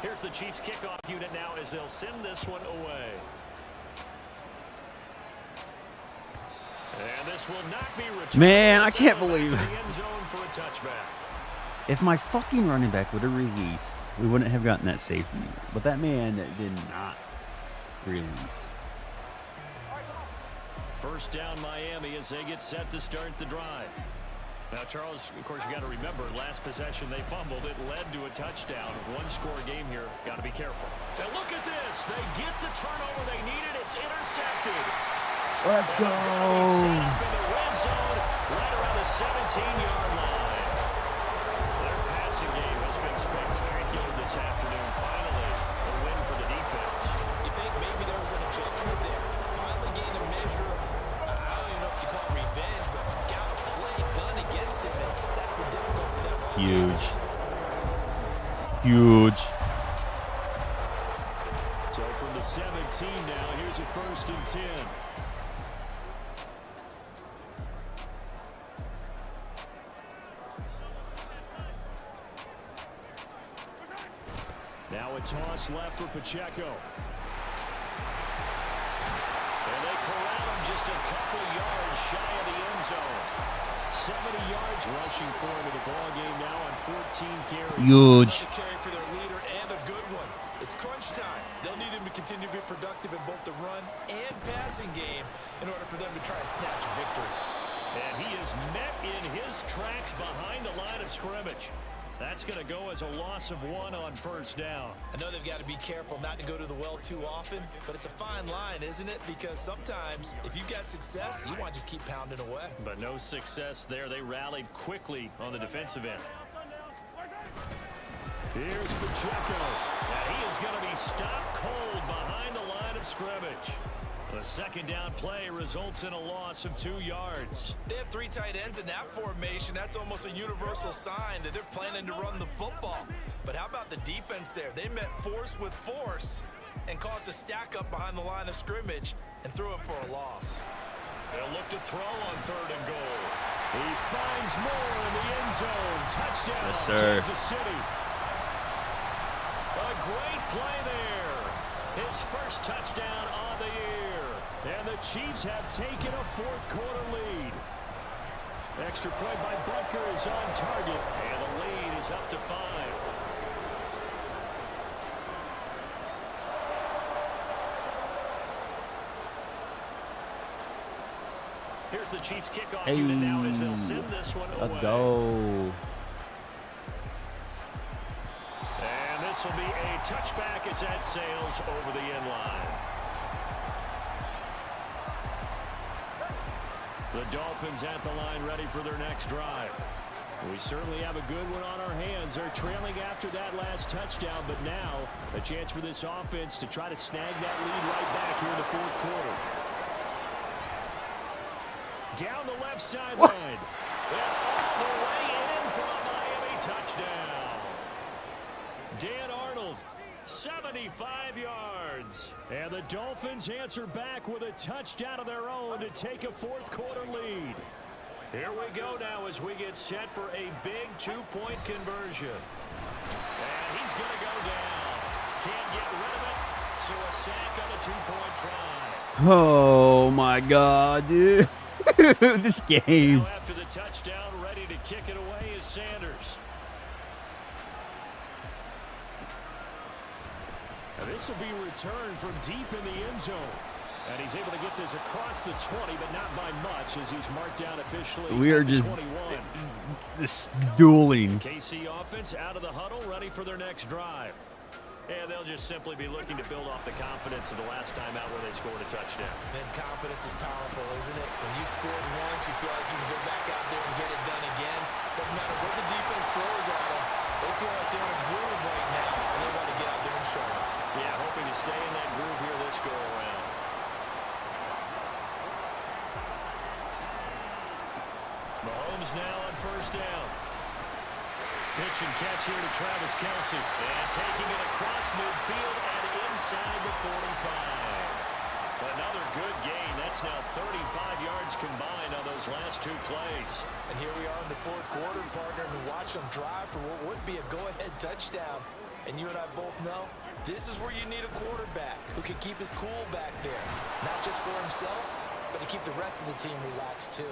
Here's the Chiefs kickoff unit now as they'll send this one away. And this will not be returned. Man, I can't believe it. End zone for a touchback. If my fucking running back would have released, we wouldn't have gotten that safety. But that man did not release. 1st down Miami as they get set to start the drive. Now, Charles, of course, you got to remember, last possession they fumbled. It led to a touchdown. One-score game here. Got to be careful. And look at this. They get the turnover they needed. It's intercepted. Let's go. Set up in the red zone right around the 17-yard line. Their passing game has been spectacular this afternoon. Finally, a win for the defense. You think maybe there was an adjustment there? Finally gained a measure of, I don't even know if you call it revenge, but got a play done against him, and that's been difficult for them. Huge. Huge. So from the 17 now, here's a 1st and 10. Now a toss left for Pacheco. And they corral him just a couple yards shy of the end zone. 70 yards rushing forward to the ball game now on 14 carries. Huge. Another carry for their leader and a good one. It's crunch time. They'll need him to continue to be productive in both the run and passing game in order for them to try and snatch a victory. And he is met in his tracks behind the line of scrimmage. That's going to go as a loss of 1 on 1st down. I know they've got to be careful not to go to the well too often, but it's a fine line, isn't it? Because sometimes, if you've got success, you want to just keep pounding away. But no success there. They rallied quickly on the defensive end. Here's Pacheco. And he is going to be stopped cold behind the line of scrimmage. The 2nd down play results in a loss of 2 yards. They have 3 tight ends in that formation. That's almost a universal sign that they're planning to run the football. But how about the defense there? They met force with force and caused a stack up behind the line of scrimmage and threw him for a loss. They'll look to throw on 3rd and goal. He finds more in the end zone. Touchdown, Yes, sir. Kansas City. A great play there. His first touchdown on the year. And the Chiefs have taken a 4th quarter lead. Extra point by Butker is on target. And the lead is up to 5. Here's the Chiefs kickoff unit now as they'll send this one away. Let's go. And this will be a touchback as that sails over the end line. The Dolphins at the line ready for their next drive. We certainly have a good one on our hands. They're trailing after that last touchdown, but now a chance for this offense to try to snag that lead right back here in the fourth quarter. Down the left sideline. And all the way in for a Miami touchdown. Dan Arnold, 75 yards. And the Dolphins answer back with a touchdown of their own to take a fourth quarter lead. Here we go now as we get set for a big two-point conversion. And he's going to go down. Can't get rid of it. So a sack on a two-point try. Oh, my God, dude. This game. Now after the touchdown, ready to kick it away is Sanders. Now this will be returned from deep in the end zone. And he's able to get this across the 20, but not by much as he's marked down officially. We are just 21. This dueling. KC offense out of the huddle, ready for their next drive. And they'll just simply be looking to build off the confidence of the last time out where they scored a touchdown. And confidence is powerful, isn't it? When you scored once, you feel like you can go back out there and get it done again. Doesn't matter what the defense throws at them. They feel like they're in a groove right now, and they want to get out there and show it. Yeah, hoping to stay in that groove here this go-around. Mahomes now on first down. Pitch and catch here to Travis Kelce. And taking it across midfield and inside the 45. Another good gain. That's now 35 yards combined on those last two plays. And here we are in the fourth quarter, partner, and watch them drive for what would be a go-ahead touchdown. And you and I both know this is where you need a quarterback who can keep his cool back there. Not just for himself, but to keep the rest of the team relaxed too.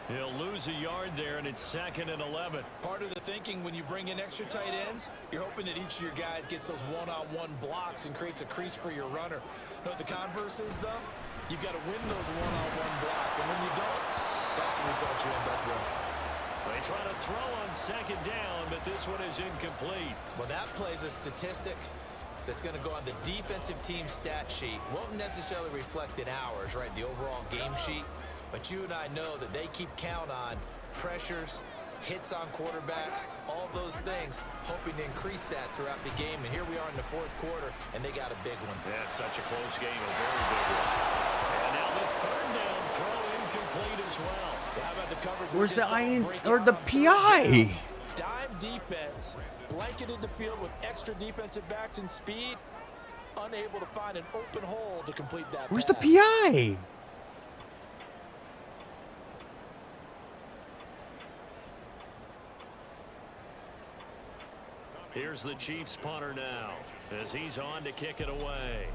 He'll lose a yard there, and it's 2nd and 11. Part of the thinking when you bring in extra tight ends, you're hoping that each of your guys gets those one-on-one blocks and creates a crease for your runner. You know what the converse is, though? You've got to win those one-on-one blocks, and when you don't, that's the result you end up with. They try to throw on 2nd down, but this one is incomplete. Well, that plays a statistic that's going to go on the defensive team stat sheet. Won't necessarily reflect in ours, right, the overall game sheet. But you and I know that they keep count on pressures, hits on quarterbacks, all those things, hoping to increase that throughout the game. And here we are in the fourth quarter, and they got a big one. Yeah, it's such a close game, a very big one. And now the 3rd down throw incomplete as well. How about the coverage? Where's the iron or the PI? Dime defense, blanketed the field with extra defensive backs and speed, unable to find an open hole to complete that Where's pass. the PI? Here's the Chiefs punter now as he's on to kick it away.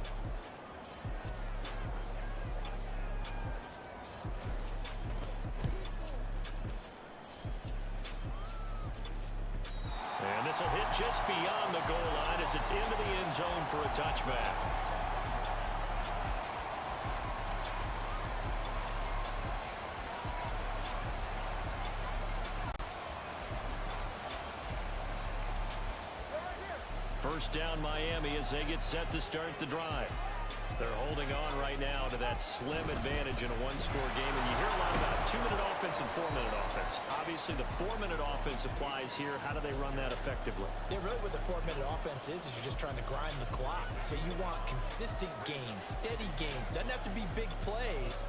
And this will hit just beyond the goal line as it's into the end zone for a touchback. First down Miami as they get set to start the drive. They're holding on right now to that slim advantage in a one-score game. And you hear a lot about 2-minute offense and 4-minute offense. Obviously, the 4-minute offense applies here. How do they run that effectively? Yeah, really what the 4-minute offense is you're just trying to grind the clock. So you want consistent gains, steady gains. Doesn't have to be big plays,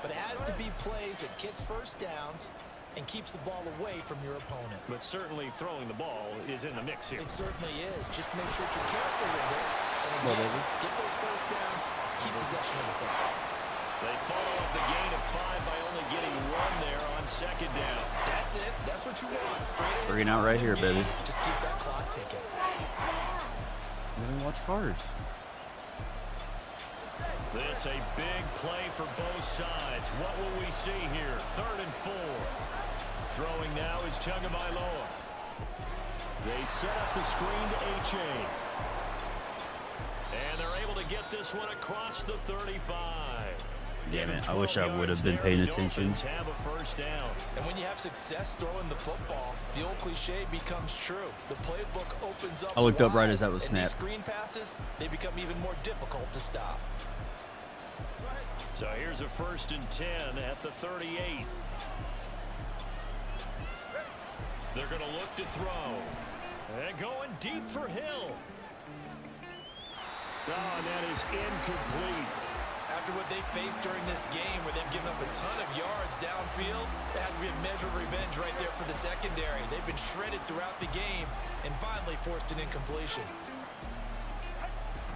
but it has to be plays that gets first downs and keeps the ball away from your opponent. But certainly throwing the ball is in the mix here. It certainly is. Just make sure that you're careful with it. And again, get those first downs, keep possession of the football. They follow up the gain of 5 by only getting 1 there on 2nd down. That's it. That's what you want. Straight in. Bring it out right here, baby. Just keep that clock ticking. Let me watch cars. This a big play for both sides. What will we see here? 3rd and 4. Throwing now is Tagovailoa. They set up the screen to H.A. And they're able to get this one across the 35. Damn it, I wish I would have been paying attention. Have a first down. And when you have success throwing the football, the old cliche becomes true. The playbook opens up. I looked up right as that wide, was and these snapped. screen passes, they become even more difficult to stop. So here's a 1st and 10 at the 38. They're going to look to throw. And going deep for Hill. Oh, and that is incomplete. After what they faced during this game where they've given up a ton of yards downfield, there has to be a measure of revenge right there for the secondary. They've been shredded throughout the game and finally forced an incompletion.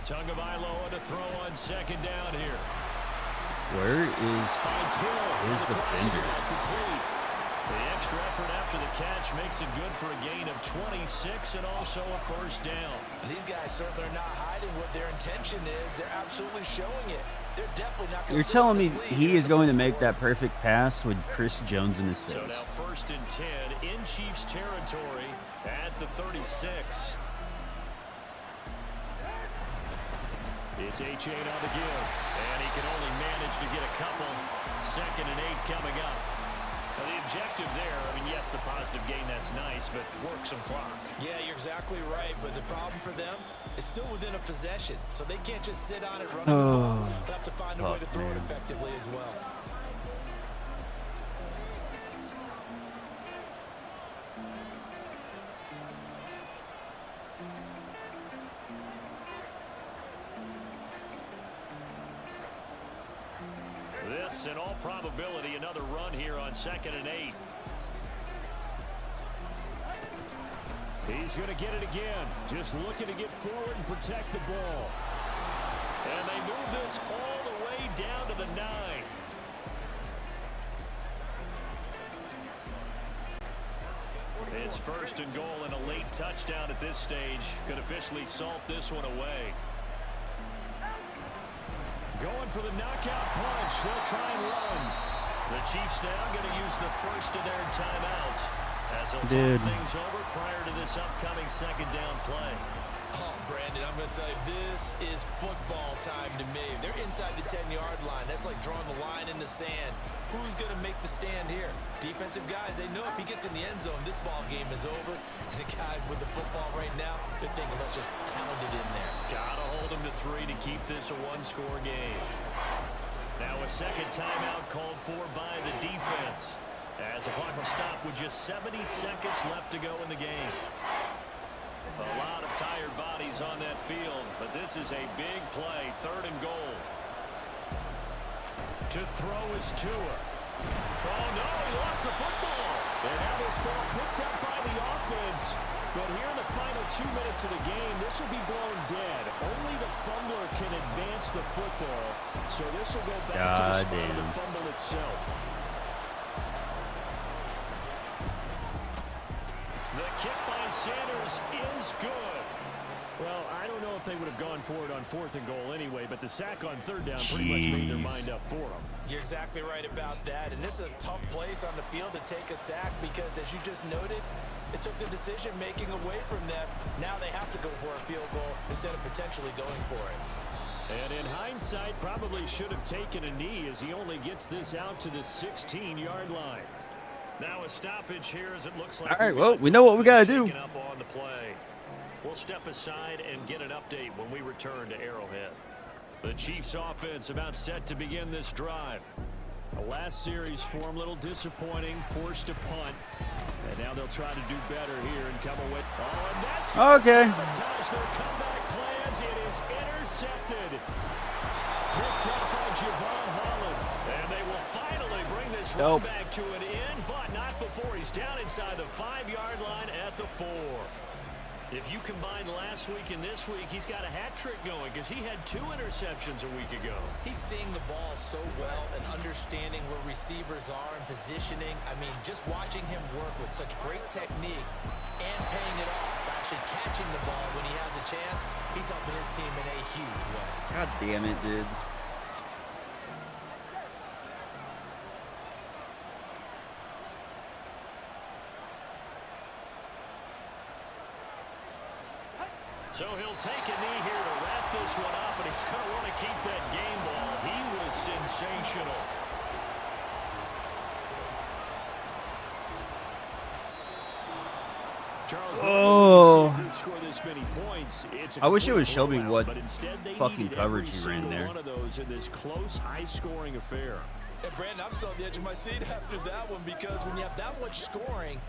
Tagovailoa to throw on second down here. Where is his defender? Complete. The extra effort after the catch makes it good for a gain of 26 and also a first down. And these guys certainly are not hiding what their intention is. They're absolutely showing it. They're definitely not. You're telling me he is going to make that perfect pass with Chris Jones in his face? So now 1st and 10 in Chiefs territory at the 36. It's H8 on the give, and he can only manage to get a couple. 2nd and 8 coming up. Now the objective there, I mean, yes, the positive gain, that's nice, but work some clock. Yeah, you're exactly right, but the problem for them is still within a possession, so they can't just sit on it, run the ball. They'll have to find a way to throw it effectively as well. This, in all probability, another run here on 2nd and 8. He's going to get it again. Just looking to get forward and protect the ball. And they move this all the way down to the 9. It's 1st and goal and a late touchdown at this stage. Could officially salt this one away. Going for the knockout punch. They'll try and run. The Chiefs now going to use the first of their timeouts as they'll talk things over prior to this upcoming 2nd down play. Oh, Brandon, I'm going to tell you, this is football time to me. They're inside the 10-yard line. That's like drawing the line in the sand. Who's going to make the stand here? Defensive guys, they know if he gets in the end zone, this ball game is over. And the guys with the football right now, they're thinking, let's just pound it in there. Gotta hold him to 3 to keep this a one-score game. Now a second timeout called for by the defense, as the clock will stop with just 70 seconds left to go in the game. A lot of tired bodies on that field, but this is a big play. 3rd and goal. To throw is Tua. Oh, no, he lost the football. And now this ball picked up by the offense. But here in the final 2 minutes of the game, this will be blown dead. Only the fumbler can advance the football. So this will go back to the spot of the fumble itself. The kick by Sanders is good. Well, I don't know if they would have gone for it on 4th and goal anyway, but the sack on 3rd down pretty much made their mind up for them. You're exactly right about that, and this is a tough place on the field to take a sack because, as you just noted, it took the decision-making away from them. Now they have to go for a field goal instead of potentially going for it. And in hindsight, probably should have taken a knee as he only gets this out to the 16-yard line. Now a stoppage here as it looks like. All right, well, we know what we got to do. Up on the play. We'll step aside and get an update when we return to Arrowhead. The Chiefs offense about set to begin this drive. The last series form a little disappointing, forced to punt. And now they'll try to do better here and come away. Oh, and that's okay. Sabotage their comeback plans. It is intercepted. Picked up by Javon Holland. And they will finally bring this run back to an end, but not before he's down inside the 5-yard line at the 4. If you combine last week and this week, he's got a hat trick going because he had 2 interceptions a week ago. He's seeing the ball so well and understanding where receivers are and positioning. I mean, just watching him work with such great technique and paying it off, actually catching the ball when he has a chance, he's helping his team in a huge way. God damn it, dude. So he'll take a knee here to wrap this one up, and he's going to want to keep that game ball. He was sensational. Oh. I wish it would show me what fucking coverage he ran there. One of those in this close, high-scoring affair. And Brandon, I'm still on the edge of my seat after that one, because when you have that much scoring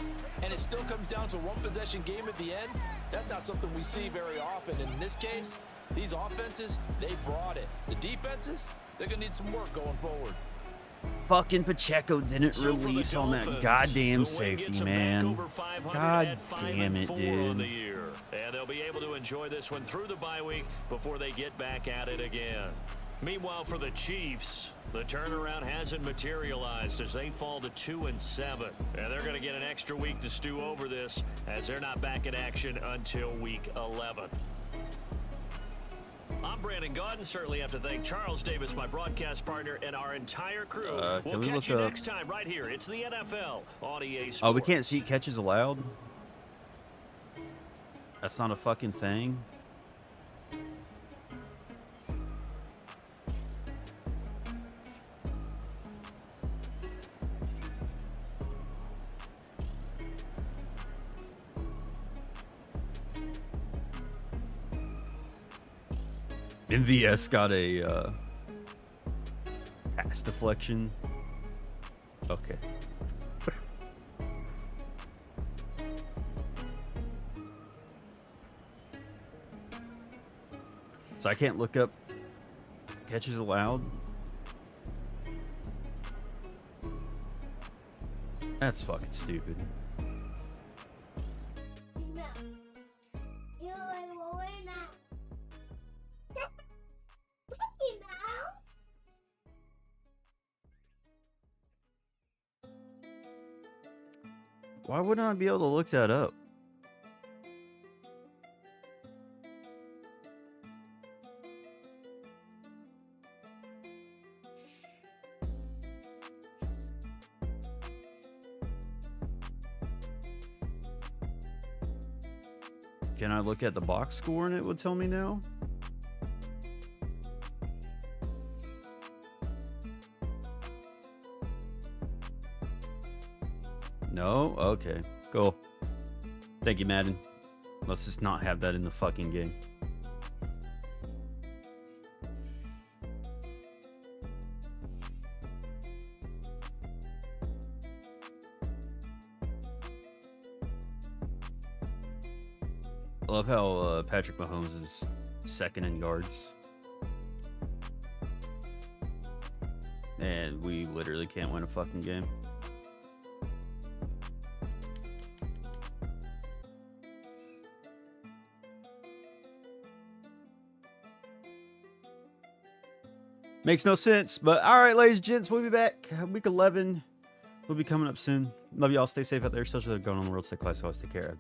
and it still comes down to one possession game at the end, that's not something we see very often. And in this case, these offenses, they brought it. The defenses, they're going to need some work going forward. Fucking Pacheco didn't release on that goddamn safety, man. God damn it, dude. And they'll be able to enjoy this one through the bye week before they get back at it again. Meanwhile, for the Chiefs, the turnaround hasn't materialized as they fall to 2-7. And they're going to get an extra week to stew over this, as they're not back in action until week 11. I'm Brandon Gaudin. Certainly have to thank Charles Davis, my broadcast partner, and our entire crew. We'll catch you next time right here. It's the NFL on EA Sports. Oh, we can't see catches allowed? That's not a fucking thing? MVS got a pass deflection. Okay. So I can't look up catches allowed. That's fucking stupid. Why wouldn't I be able to look that up? Can I look at the box score and it would tell me now? No? Okay. Cool. Thank you, Madden. Let's just not have that in the fucking game. I love how Patrick Mahomes is second in yards. And we literally can't win a fucking game. Makes no sense, but all right, ladies and gents, we'll be back. Week 11 will be coming up soon. Love y'all. Stay safe out there. Especially going on the world. Stay classy. Always take care.